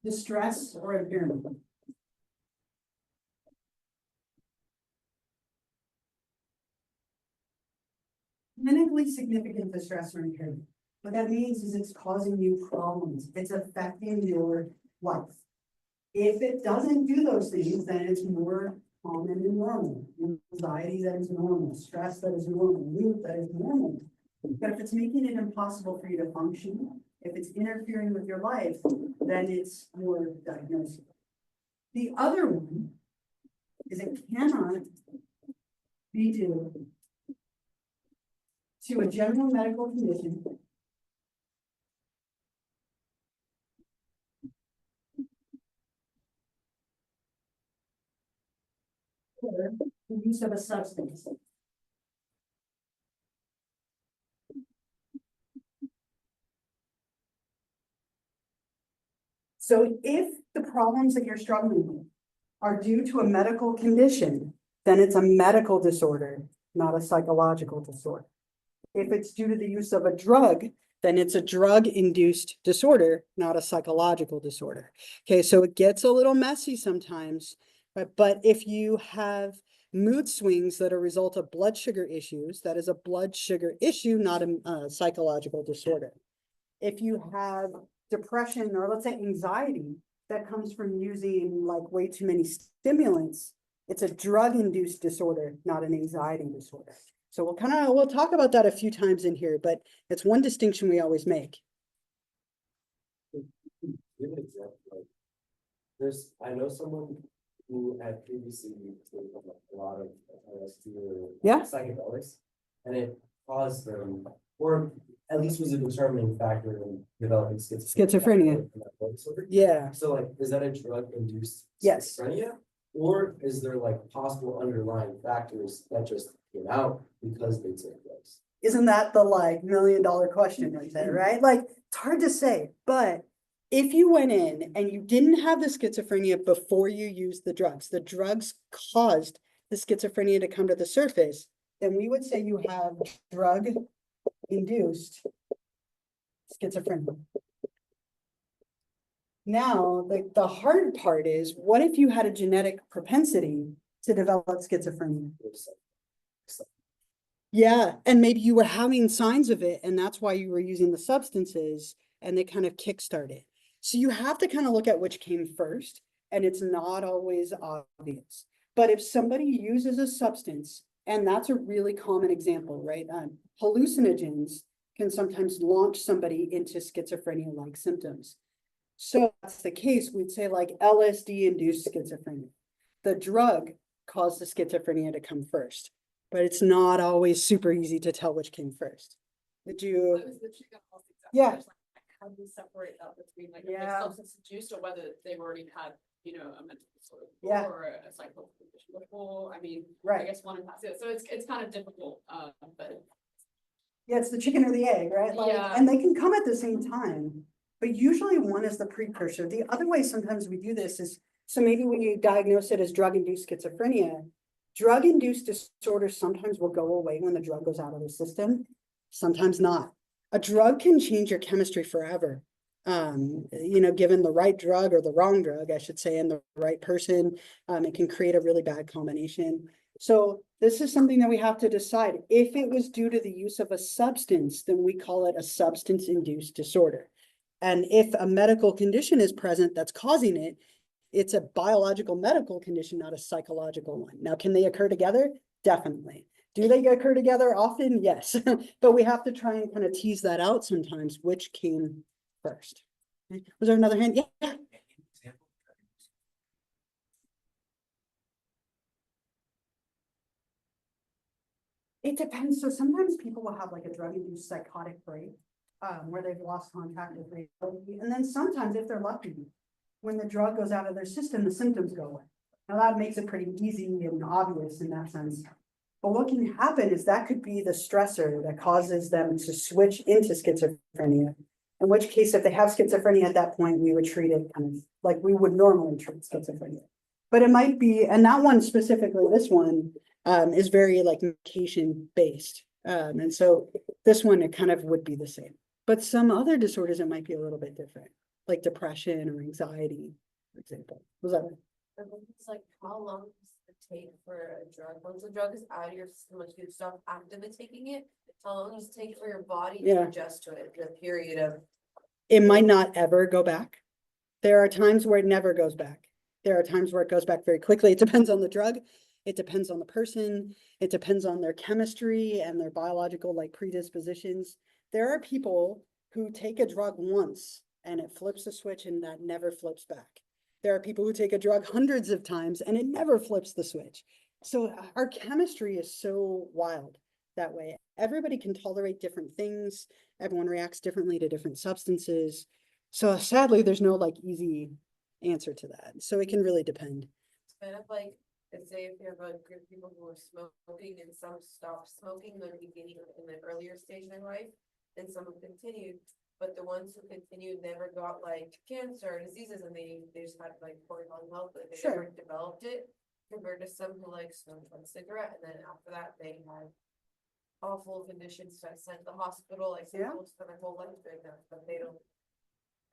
distress or impairment. Clinically significant distress or impairment. What that means is it's causing you problems. It's affecting your life. If it doesn't do those things, then it's more common and normal, anxiety that is normal, stress that is normal, mood that is normal. But if it's making it impossible for you to function, if it's interfering with your life, then it's more diagnosable. The other one is it cannot be due to a general medical condition or the use of a substance. So if the problems that you're struggling with are due to a medical condition, then it's a medical disorder, not a psychological disorder. If it's due to the use of a drug, then it's a drug-induced disorder, not a psychological disorder. Okay, so it gets a little messy sometimes, but if you have mood swings that are a result of blood sugar issues, that is a blood sugar issue, not a psychological disorder. If you have depression or let's say anxiety that comes from using like way too many stimulants, it's a drug-induced disorder, not an anxiety disorder. So we'll talk about that a few times in here, but it's one distinction we always make. Give an example, like, I know someone who had previously taken a lot of LSD or Yeah. psychedelics, and it caused them, or at least was a determining factor in developing Schizophrenia. disorder. Yeah. So like, is that a drug-induced Yes. schizophrenia? Or is there like possible underlying factors that just came out because they took drugs? Isn't that the like $1 million question right there, right? Like, it's hard to say, but if you went in and you didn't have the schizophrenia before you used the drugs caused the schizophrenia to come to the surface, then we would say you have drug-induced schizophrenia. Now, the hard part is, what if you had a genetic propensity to develop schizophrenia? Yeah, and maybe you were having signs of it, and that's why you were using the substances, and they kind of kickstarted. So you have to kind of look at which came first, and it's not always obvious. But if somebody uses a substance, and that's a really common example, right? Hallucinogens can sometimes launch somebody into schizophrenia-like symptoms. So if that's the case, we'd say like LSD-induced schizophrenia. The drug caused the schizophrenia to come first, but it's not always super easy to tell which came first. Did you? I was literally gonna ask exactly Yeah. that, like, how do we separate that between like if Yeah. they're substance induced or whether they've already had, you know, a mental disorder Yeah. before or a psychological condition before? I mean, I Right. guess one impacts the other. So it's kind of difficult, but Yeah, it's the chicken or the egg, right? Like, Yeah. and they can come at the same time, but usually one is the precursor. The other way sometimes we do this is, so maybe when you diagnose it as drug-induced schizophrenia, drug-induced disorders sometimes will go away when the drug goes out of the system, sometimes not. A drug can change your chemistry forever. You know, given the right drug or the wrong drug, I should say, and the right person, it can create a really bad combination. So this is something that we have to decide. If it was due to the use of a substance, then we call it a substance-induced disorder. And if a medical condition is present that's causing it, it's a biological medical condition, not a psychological one. Now, can they occur together? Definitely. Do they occur together often? Yes. But we have to try and kind of tease that out sometimes, which came first. Was there another hand? Yeah. It depends. So sometimes people will have like a drug-induced psychotic break, where they've lost contact with reality. And then sometimes, if they're lucky, when the drug goes out of their system, the symptoms go away. Now that makes it pretty easy and obvious in that sense. But what can happen is that could be the stressor that causes them to switch into schizophrenia. In which case, if they have schizophrenia at that point, we would treat it kind of like we would normally treat schizophrenia. But it might be, and that one specifically, this one, is very like medication based. And so this one, it kind of would be the same. But some other disorders, it might be a little bit different, like depression or anxiety, for example. Was that right? it's like how long does it take for a drug? Once the drug is out of your system, once you stop actively taking it, how long does it take for your body Yeah. to adjust to it in a period of? It might not ever go back. There are times where it never goes back. There are times where it goes back very quickly. It depends on the drug. It depends on the person. It depends on their chemistry and their biological like predispositions. There are people who take a drug once and it flips the switch and that never flips back. There are people who take a drug hundreds of times and it never flips the switch. So our chemistry is so wild that way. Everybody can tolerate different things. Everyone reacts differently to different substances. So sadly, there's no like easy answer to that. So it can really depend. It's kind of like, let's say if you have a group of people who are smoking and some stopped smoking in the beginning, in the earlier stage of their life, and some have continued, but the ones who continued never got like cancer, diseases, and they just had like poor lung health, but they Sure. never developed it, compared to some who like smoked one cigarette, and then after that, they had awful conditions, sent to the hospital, like some Yeah. people spend their whole life doing that, but they don't.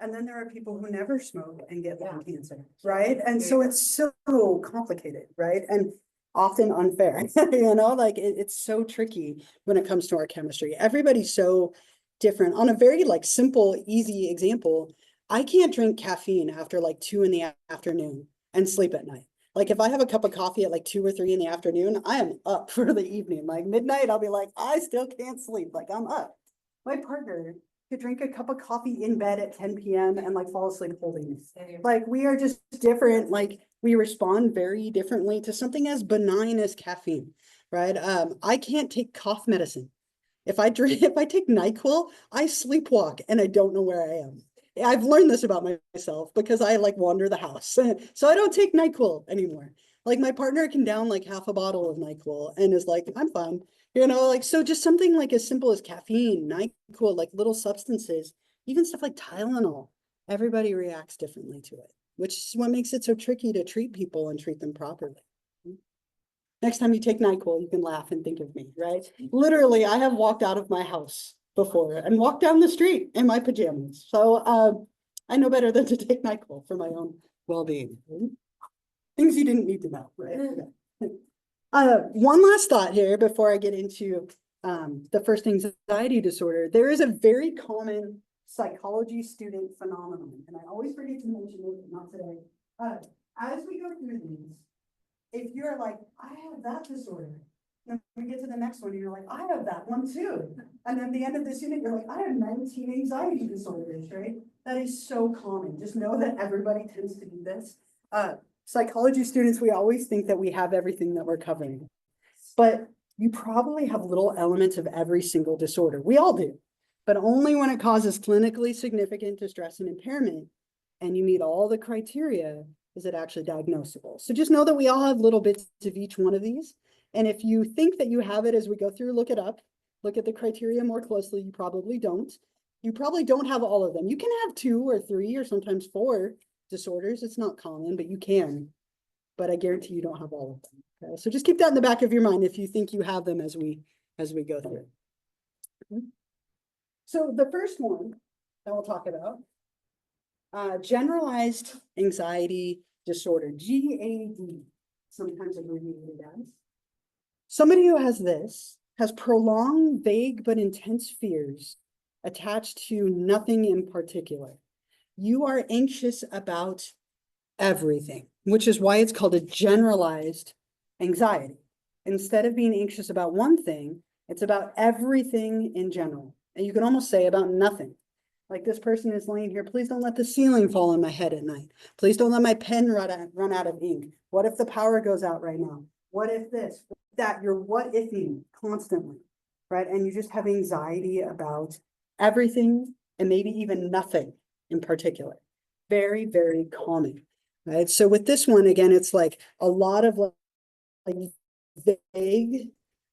And then there are people who never smoke and get lung Yeah. cancer, right? And so it's so complicated, right? And often unfair, you know, like it's so tricky when it comes to our chemistry. Everybody's so different. On a very like simple, easy example, I can't drink caffeine after like 2 in the afternoon and sleep at night. Like if I have a cup of coffee at like 2 or 3 in the afternoon, I am up for the evening. Like midnight, I'll be like, I still can't sleep. Like I'm up. My partner could drink a cup of coffee in bed at 10 p.m. and like fall asleep holding it. Like we are just different. Like we respond very differently to something as benign as caffeine, right? I can't take cough medicine. If I take NyQuil, I sleepwalk and I don't know where I am. I've learned this about myself because I like wander the house. So I don't take NyQuil anymore. Like my partner can down like half a bottle of NyQuil and is like, I'm fine. You know, like, so just something like as simple as caffeine, NyQuil, like little substances, even stuff like Tylenol, everybody reacts differently to it, which is what makes it so tricky to treat people and treat them properly. Next time you take NyQuil, you can laugh and think of me, right? Literally, I have walked out of my house before and walked down the street in my pajamas. So I know better than to take NyQuil for my own well-being. Things you didn't need to know, right? One last thought here before I get into the first anxiety disorder. There is a very common psychology student phenomenon, and I always forget to mention it, not today. As we go through these, if you're like, I have that disorder, then we get to the next one, and you're like, I have that one too. And then at the end of this unit, you're like, I have 19 anxiety disorders, right? That is so common. Just know that everybody tends to do this. Psychology students, we always think that we have everything that we're covering, but you probably have little elements of every single disorder. We all do, but only when it causes clinically significant distress and impairment, and you meet all the criteria, is it actually diagnosable. So just know that we all have little bits of each one of these. And if you think that you have it as we go through, look it up, look at the criteria more closely. You probably don't. You probably don't have all of them. You can have 2 or 3 or sometimes 4 disorders. It's not common, but you can. But I guarantee you don't have all of them. Okay? So just keep that in the back of your mind if you think you have them as we go through. So the first one that we'll talk about, generalized anxiety disorder, GAD, sometimes abbreviated as. Somebody who has this has prolonged, vague, but intense fears attached to nothing in particular. You are anxious about everything, which is why it's called a generalized anxiety. Instead of being anxious about one thing, it's about everything in general. And you can almost say about nothing. Like this person is laying here, please don't let the ceiling fall on my head at night. Please don't let my pen run out of ink. What if the power goes out right now? What if this, that? You're what ifing constantly, right? And you just have anxiety about everything and maybe even nothing in particular. Very, very common, right? So with this one, again, it's like a lot of like vague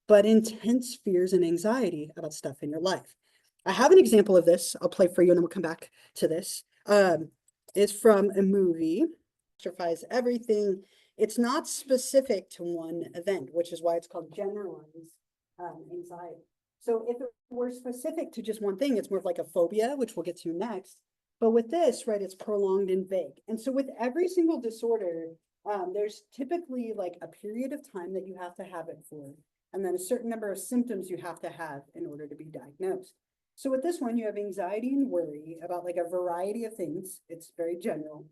but intense fears and anxiety about stuff in your life. I have an example of this. I'll play for you and then we'll come back to this. It's from a movie, catastrophize everything. It's not specific to one event, which is why it's called generalized anxiety. So if it were specific to just one thing, it's more of like a phobia, which we'll get to next. But with this, right, it's prolonged and vague. And so with every single disorder, there's typically like a period of time that you have to have it for, and then a certain number of symptoms you have to have in order to be diagnosed. So with this one, you have anxiety and worry about like a variety of things. It's very general.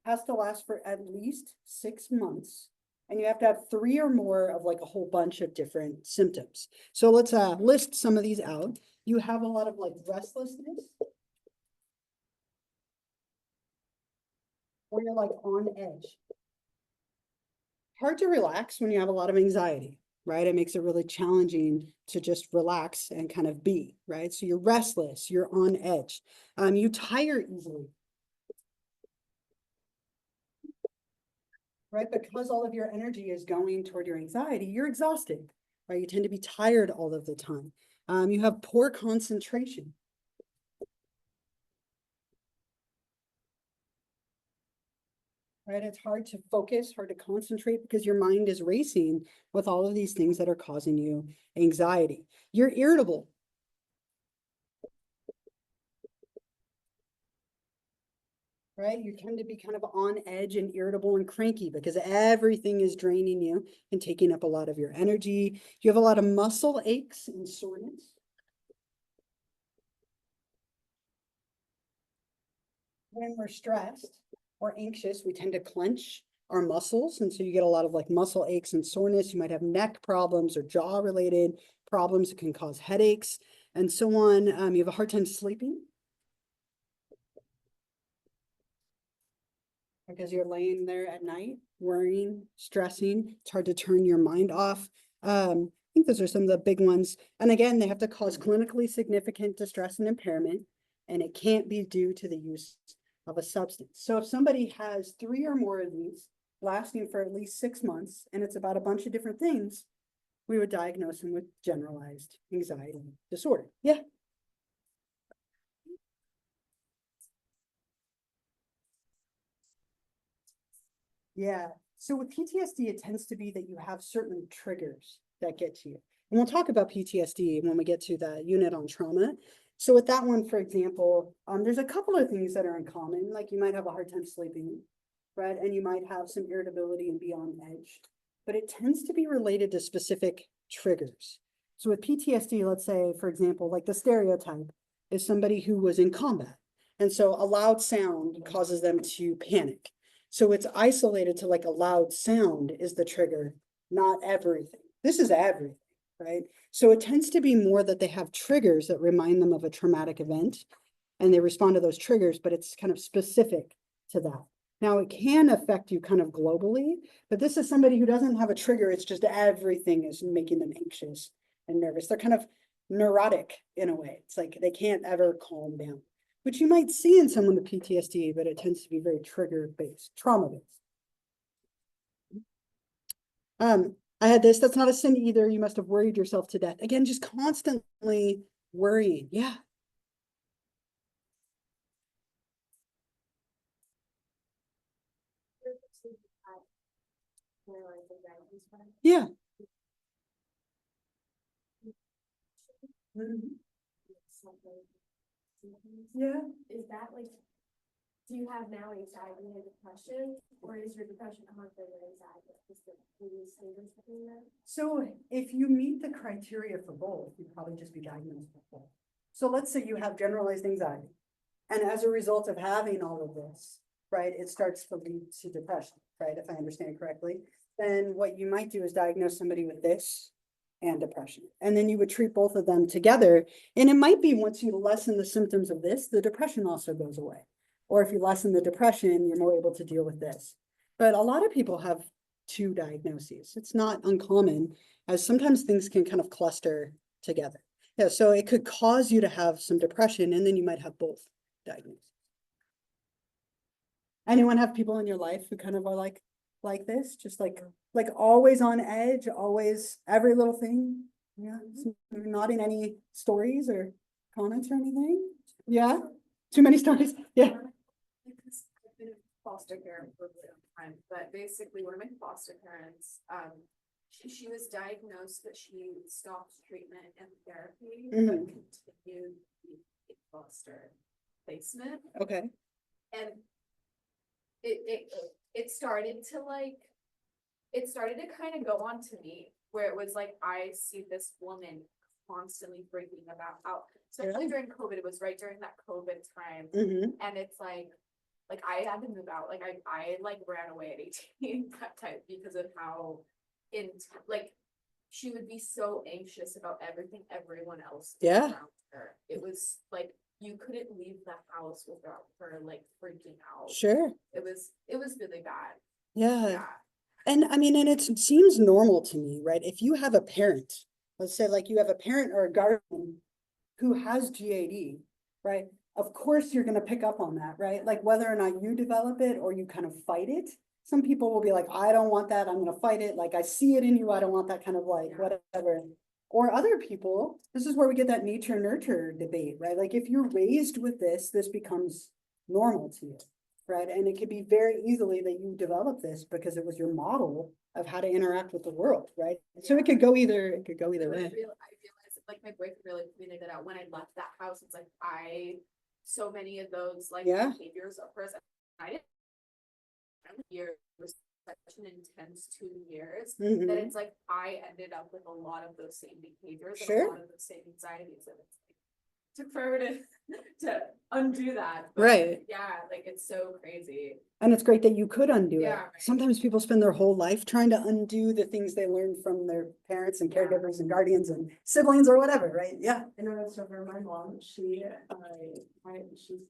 has to last for at least 6 months. And you have to have 3 or more of like a whole bunch of different symptoms. So let's list some of these out. You have a lot of like restlessness. Or you're like on edge. Hard to relax when you have a lot of anxiety, right? It makes it really challenging to just relax and kind of be, right? So you're restless, you're on edge. You tire easily. Right? Because all of your energy is going toward your anxiety, you're exhausted, right? You tend to be tired all of the time. You have poor concentration. Right? It's hard to focus, hard to concentrate because your mind is racing with all of these things that are causing you anxiety. You're irritable. Right? You tend to be kind of on edge and irritable and cranky because everything is draining you and taking up a lot of your energy. You have a lot of muscle aches and soreness. When we're stressed or anxious, we tend to clench our muscles. And so you get a lot of like muscle aches and soreness. You might have neck problems or jaw related problems that can cause headaches and so on. You have a hard time sleeping. Because you're laying there at night, worrying, stressing. It's hard to turn your mind off. I think those are some of the big ones. And again, they have to cause clinically significant distress and impairment, and it can't be due to the use of a substance. So if somebody has 3 or more of these lasting for at least 6 months, and it's about a bunch of different things, we would diagnose them with generalized anxiety disorder. Yeah. Yeah. So with PTSD, it tends to be that you have certain triggers that get to you. And we'll talk about PTSD when we get to the unit on trauma. So with that one, for example, there's a couple of things that are in common, like you might have a hard time sleeping, right? And you might have some irritability and be on edge, but it tends to be related to specific triggers. So with PTSD, let's say, for example, like the stereotype is somebody who was in combat. And so a loud sound causes them to panic. So it's isolated to like a loud sound is the trigger, not everything. This is everything, right? So it tends to be more that they have triggers that remind them of a traumatic event and they respond to those triggers, but it's kind of specific to that. Now it can affect you kind of globally, but this is somebody who doesn't have a trigger. It's just everything is making them anxious and nervous. They're kind of neurotic in a way. It's like they can't ever calm down, which you might see in someone with PTSD, but it tends to be very trigger-based, trauma-based. I had this, that's not a sin either. You must have worried yourself to death. Again, just constantly worrying. Yeah. Yeah. Mhm. Yeah. Is that like, do you have now anxiety and depression, or is your depression a month later anxiety? Is the previous stages between them? So if you meet the criteria for both, you'd probably just be diagnosed with both. So let's say you have generalized anxiety. And as a result of having all of this, right, it starts to lead to depression, right? If I understand correctly, then what you might do is diagnose somebody with this and depression. And then you would treat both of them together. And it might be once you lessen the symptoms of this, the depression also goes away. Or if you lessen the depression, you're more able to deal with this. But a lot of people have 2 diagnoses. It's not uncommon, as sometimes things can kind of cluster together. Yeah, so it could cause you to have some depression, and then you might have both diagnosed. Anyone have people in your life who kind of are like this, just like always on edge, always every little thing? Yeah, not in any stories or comments or anything. Yeah, too many stories. Yeah. I've been in foster care for a long time, but basically one of my foster parents, she was diagnosed, but she stopped treatment and therapy, but continued in foster placement. Okay. And it started to kind of go on to me, where it was like, I see this woman constantly breaking about out, especially during COVID. It was right during that COVID time. And it's like, like I had to move out, like I like ran away at 18 that type because of how like she would be so anxious about everything everyone else did Yeah. around her. It was like you couldn't leave the house without her like freaking out. Sure. It was really bad. Yeah. Yeah. And I mean, and it seems normal to me, right? If you have a parent, let's say like you have a parent or a guardian who has GAD, right? Of course, you're going to pick up on that, right? Like whether or not you develop it or you kind of fight it. Some people will be like, I don't want that. I'm going to fight it. Like I see it in you. I don't want that kind of like whatever. Or other people, this is where we get that nature nurture debate, right? Like if you're raised with this becomes normal to you, right? And it could be very easily that you develop this because it was your model of how to interact with the world, right? So it could go either way. I realized like my boyfriend really pointed it out when I left that house. It's like so many of those like behaviors of hers. I didn't year was such an intense 2 years that it's like I ended up with a lot of those same behaviors and a lot of those same anxieties, and it's like took forever to undo that. But right. Yeah, like it's so crazy. And it's great that you could undo it. Right. Sometimes people spend their whole life trying to undo the things they learned from their parents and caregivers and guardians and siblings or whatever, right? Yeah. I know that's so for my mom. She's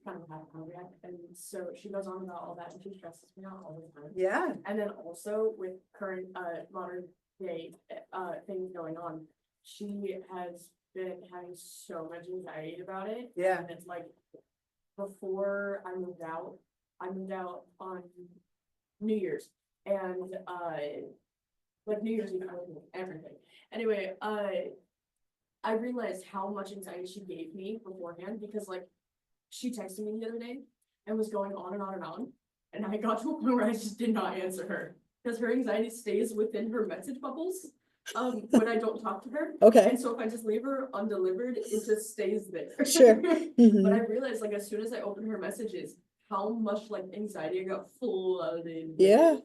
kind of a hypochondriac, and so she goes on about all that, and she stresses me out all the time. Yeah. And then also with current modern day things going on, she has been having so much anxiety about it. Yeah. And it's like before I moved out on New Year's, and like New Year's Eve, everything. Anyway, I realized how much anxiety she gave me beforehand because like she texted me the other day and was going on and on and on. And I got to a point where I just did not answer her because her anxiety stays within her message bubbles when I don't talk to her. Okay. And so if I just leave her undelivered, it just stays there. Sure. But I realized like as soon as I opened her messages, how much like anxiety I got flooded. Yeah.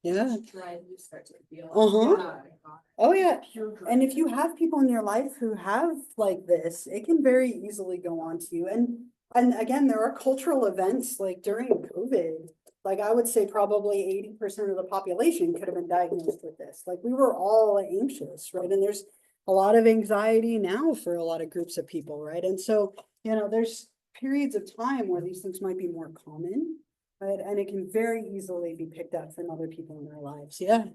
Yeah. Dread you start to feel. Uh-huh. Oh yeah. Pure dread. And if you have people in your life who have like this, it can very easily go on to you. And again, there are cultural events like during COVID, like I would say probably 80% of the population could have been diagnosed with this. Like we were all anxious, right? And there's a lot of anxiety now for a lot of groups of people, right? And so, there's periods of time where these things might be more common, right? And it can very easily be picked up from other people in their lives. Yeah.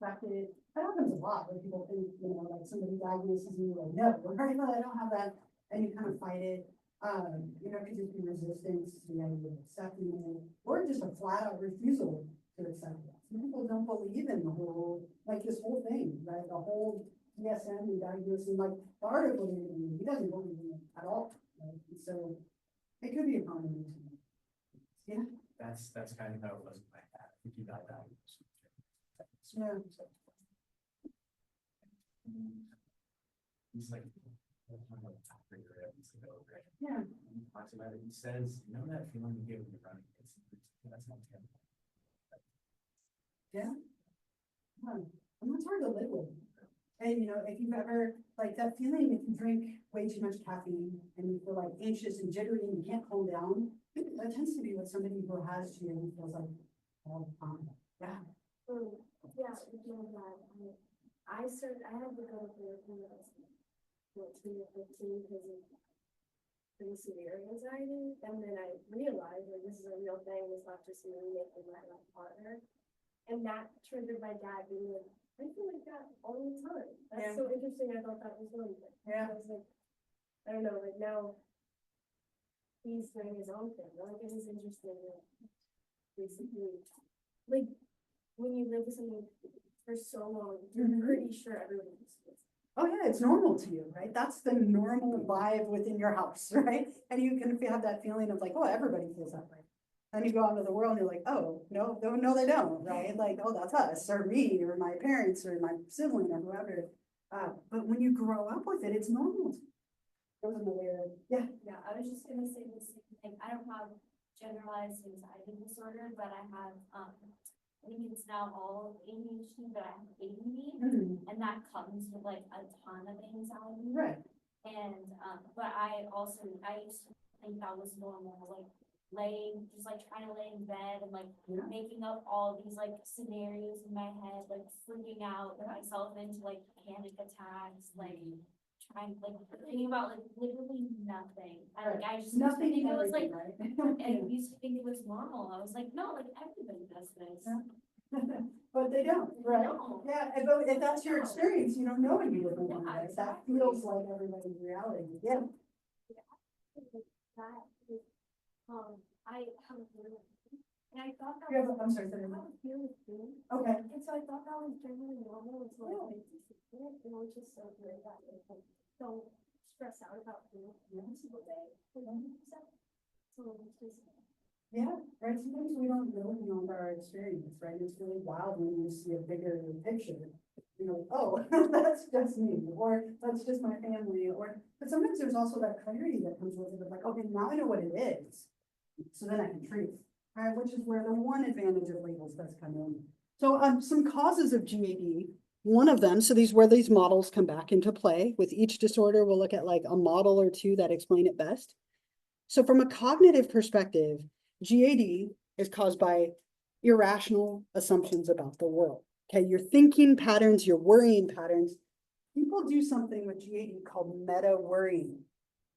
That happens a lot when people think, like somebody diagnoses you like, no, right, no, I don't have that, and you kind of fight it. It could just be resistance to the idea of accepting it, or just a flat out refusal to accept it. Some people don't believe in the whole, like this whole thing, right? The whole DSM and diagnosing, like the article, he doesn't believe in it at all, right? And so it could be a combination. Yeah. That's kind of how it was with my dad. I think he got diagnosed. Yeah. He's like, Yeah. He talks about it. He says, that feeling you get when you're running? That's not terrible. Yeah. And that's hard to live with. And if you've ever, like that feeling, if you drink way too much caffeine and you feel like anxious and jittery and you can't calm down, that tends to be what somebody who has GA feels like all the time. Yeah. Yeah, I had to go to therapy when I was 14 or 15 because of pretty severe anxiety, and then I realized that this is a real thing. It's not just me making my life harder, and that triggered my dad being like, I feel like that all the time. That's so interesting. I thought that was one thing. I was like, I don't know, like now he's doing his own thing. Like it is interesting that basically, like when you live with someone for so long, you're pretty sure everyone knows. Oh yeah, it's normal to you, right? That's the normal vibe within your house, right? And you can have that feeling of like, oh, everybody feels that way. Then you go out into the world and you're like, oh, no, they don't, right? Like, oh, that's us, or me, or my parents, or my sibling, or whoever. But when you grow up with it, it's normal. There was another area. Yeah, Yeah, I was just gonna say the same thing. I don't have generalized anxiety disorder, but I have, I think it's now all ADHD, but I have ADD, and that comes with like a ton of anxiety. right. And, but I used to think that was normal, like just like trying to lay in bed and like Yeah. making up all these like scenarios in my head, like freaking out myself into like panic attacks, like trying, like thinking about like literally nothing. I like, I just used to Nothing, think it was like, everything, I right? used to think it was normal. I was like, no, like everybody does this. Yeah. But they don't, right? No. Yeah, but if that's your experience, you don't know any different, Yeah, right? That exactly. feels like everybody's reality, yeah. That is, I have a feeling, and I thought that You have, was. I'm sorry, say I that have a feeling too. okay. And so I thought that was generally normal until I went to see it, and it was just so good that I like, don't stress out about food every single day. So it's just. Yeah, right, sometimes we don't know beyond our experience, right? It's really wild when you see a bigger picture. You know, oh, that's just me, or that's just my family, but sometimes there's also that clarity that comes with it, of like, okay, now I know what it is. So then I can treat it, right? Which is where the one advantage of labels does come in. So, some causes of GAD, one of them, so where these models come back into play. With each disorder, we'll look at like a model or two that explain it best. So from a cognitive perspective, GAD is caused by irrational assumptions about the world. Okay, your thinking patterns, your worrying patterns. People do something with GAD called meta worrying.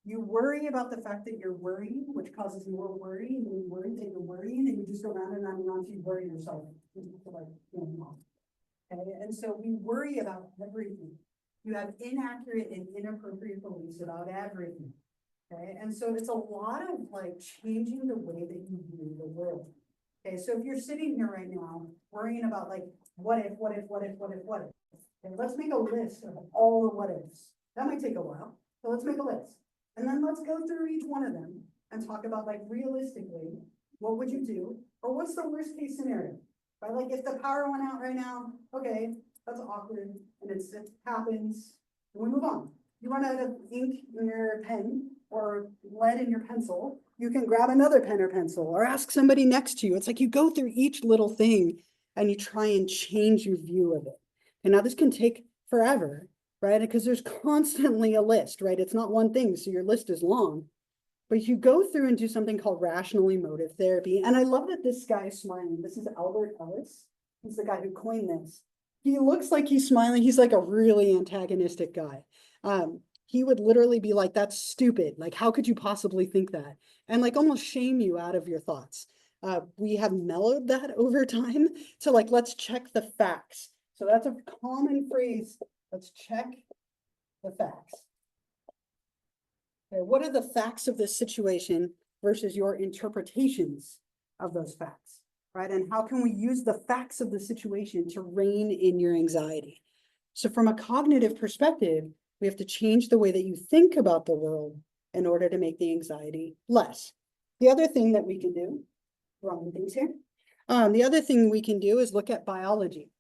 You worry about the fact that you're worrying, which causes more worry, and you worry that you're worrying, and you just go round and round and round till you worry yourself. Okay, and so we worry about everything. You have inaccurate and inappropriate beliefs about everything. Okay, and so it's a lot of like changing the way that you view the world. Okay, so if you're sitting here right now worrying about like, what if. Okay, let's make a list of all the what ifs. That might take a while, so let's make a list. And then let's go through each one of them and talk about like realistically, what would you do? Or what's the worst case scenario? Right, like if the power went out right now, okay, that's awkward and it happens, and we move on. You run out of ink in your pen or lead in your pencil, you can grab another pen or pencil or ask somebody next to you. It's like you go through each little thing and you try and change your view of it. And now this can take forever, right? Because there's constantly a list, right? It's not one thing, so your list is long. But you go through and do something called rational emotive therapy. And I love that this guy is smiling. This is Albert Ellis. He's the guy who coined this. He looks like he's smiling. He's like a really antagonistic guy. He would literally be like, that's stupid. Like, how could you possibly think that? And like almost shame you out of your thoughts. We have mellowed that over time to like, let's check the facts. So that's a common phrase. Let's check the facts. Okay, what are the facts of this situation versus your interpretations of those facts, right? And how can we use the facts of the situation to rein in your anxiety? So from a cognitive perspective, we have to change the way that you think about the world in order to make the anxiety less. The other thing that we can do, wrong things here. The other thing we can do is look at biology.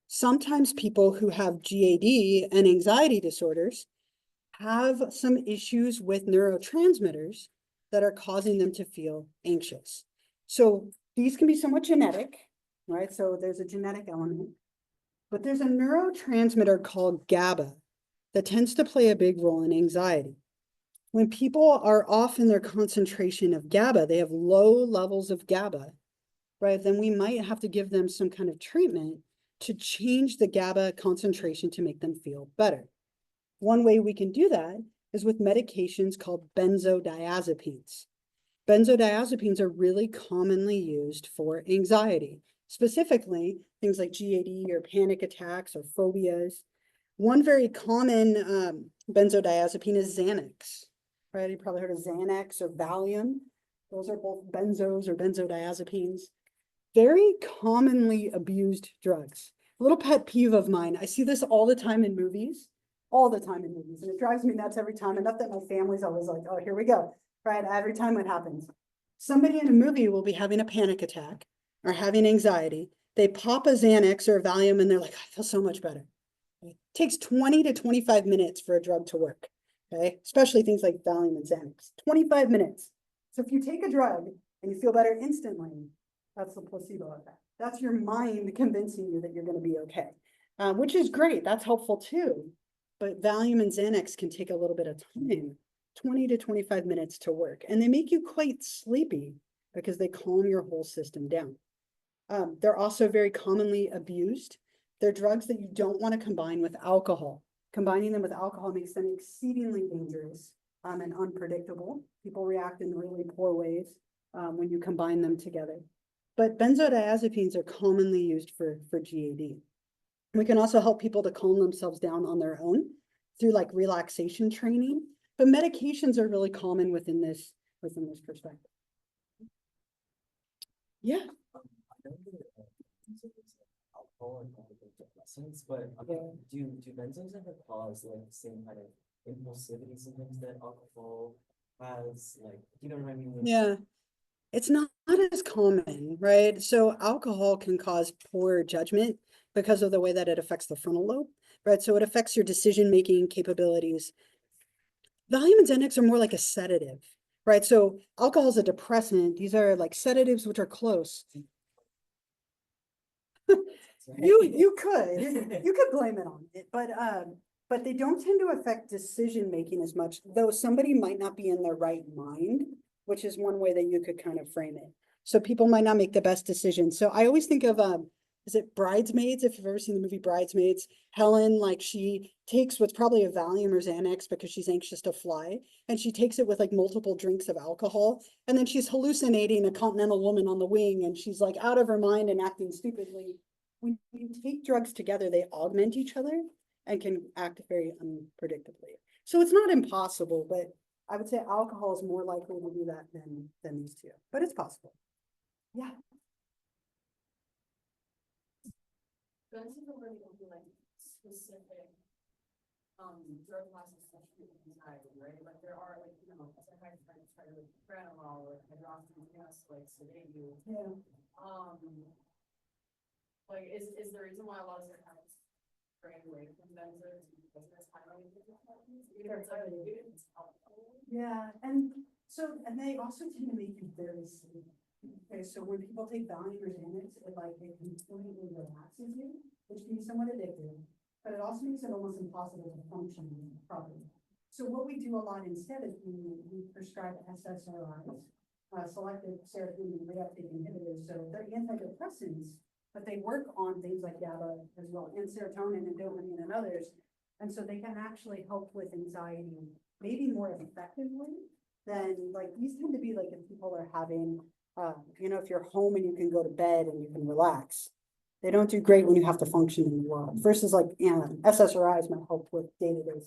Sometimes people who have GAD and anxiety disorders have some issues with neurotransmitters that are causing them to feel anxious. So these can be somewhat genetic, right? So there's a genetic element, but there's a neurotransmitter called GABA that tends to play a big role in anxiety. When people are off in their concentration of GABA, they have low levels of GABA, right? Then we might have to give them some kind of treatment to change the GABA concentration to make them feel better. One way we can do that is with medications called benzodiazepines. Benzodiazepines are really commonly used for anxiety, specifically things like GAD or panic attacks or phobias. One very common benzodiazepine is Xanax, right? You probably heard of Xanax or Valium. Those are both benzos or benzodiazepines. Very commonly abused drugs. A little pet peeve of mine. I see this all the time in movies. And it drives me nuts every time. Enough that my family's always like, oh, here we go, right? Every time it happens. Somebody in a movie will be having a panic attack or having anxiety. They pop a Xanax or a Valium and they're like, I feel so much better. It takes 20 to 25 minutes for a drug to work, okay? Especially things like Valium and Xanax, 25 minutes. So if you take a drug and you feel better instantly, that's the placebo effect. That's your mind convincing you that you're gonna be okay, which is great, that's helpful too. But Valium and Xanax can take a little bit of time, 20 to 25 minutes to work, and they make you quite sleepy because they calm your whole system down. They're also very commonly abused. They're drugs that you don't want to combine with alcohol. Combining them with alcohol makes them exceedingly dangerous and unpredictable. People react in really poor ways when you combine them together. But benzodiazepines are commonly used for GAD. We can also help people to calm themselves down on their own through like relaxation training. But medications are really common within this perspective. Yeah. I know that, alcohol and antidepressants, but Yeah. do benzos ever cause like the same kind of impulsivity symptoms that alcohol has? Like, you know what I mean? Yeah, it's not as common, right? So alcohol can cause poor judgment because of the way that it affects the frontal lobe, right? So it affects your decision-making capabilities. Valium and Xanax are more like a sedative, right? So alcohol is a depressant. These are like sedatives, which are close. You could blame it on it, but they don't tend to affect decision making as much, though somebody might not be in their right mind, which is one way that you could kind of frame it. So people might not make the best decisions. So I always think of is it Bridesmaids? If you've ever seen the movie Bridesmaids, Helen, like she takes what's probably a Valium or Xanax because she's anxious to fly, and she takes it with like multiple drinks of alcohol, and then she's hallucinating a continental woman on the wing, and she's like out of her mind and acting stupidly. When you take drugs together, they augment each other and can act very unpredictably. So it's not impossible, but I would say alcohol is more likely to do that than these two, but it's possible. Yeah. Benzos are really only like specific, drug classes, especially anxiety, right? Like there are like, you know, as I had friends try to like Pranolol or hydroxyzonase, like sedate you. Yeah. Like, is the reason why a lot of psychiatrists stray away from benzos because there's highlighting difficulties? Either it's like it's helpful. Yeah, and they also tend to make you very sleepy. Okay, so when people take Valium or Xanax, it completely relaxes you, which can be somewhat addictive, but it also makes it almost impossible to function properly. So what we do a lot instead is we prescribe SSRIs, selective serotonin reuptake inhibitors. So they're antidepressants, but they work on things like GABA as well, and serotonin and dopamine and others. And so they can actually help with anxiety, maybe more effectively than like these tend to be like if people are having, you know, if you're home and you can go to bed and you can relax. They don't do great when you have to function in the world versus like, you know, SSRIs might help with day-to-day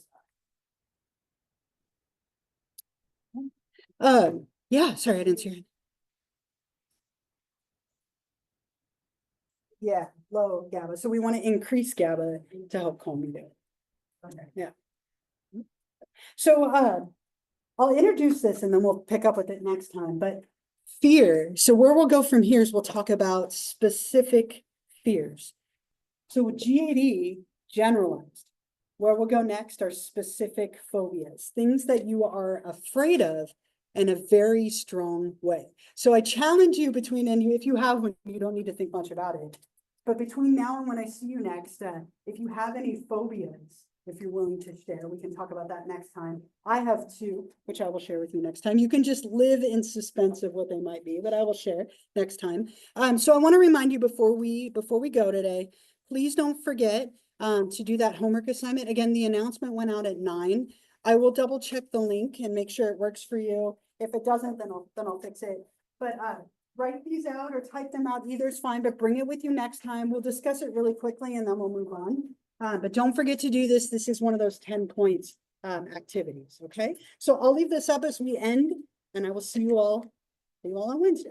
stuff. Yeah, sorry, I didn't see it. Yeah, low GABA. So we want to increase GABA to help calm you down. Okay, yeah. So I'll introduce this and then we'll pick up with it next time. But fear. So where we'll go from here is we'll talk about specific fears. So with GAD, generalized. Where we'll go next are specific phobias, things that you are afraid of in a very strong way. So I challenge you between, and if you have one, you don't need to think much about it. But between now and when I see you next, if you have any phobias, if you're willing to share, we can talk about that next time. I have two, which I will share with you next time. You can just live in suspense of what they might be, but I will share next time. So I want to remind you before we go today, please don't forget to do that homework assignment. Again, the announcement went out at 9. I will double check the link and make sure it works for you. If it doesn't, then I'll fix it. But write these out or type them out. Either is fine, but bring it with you next time. We'll discuss it really quickly and then we'll move on. But don't forget to do this. This is one of those 10 points activities. Okay. So I'll leave this up as we end and I will see you all on Wednesday.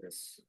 This.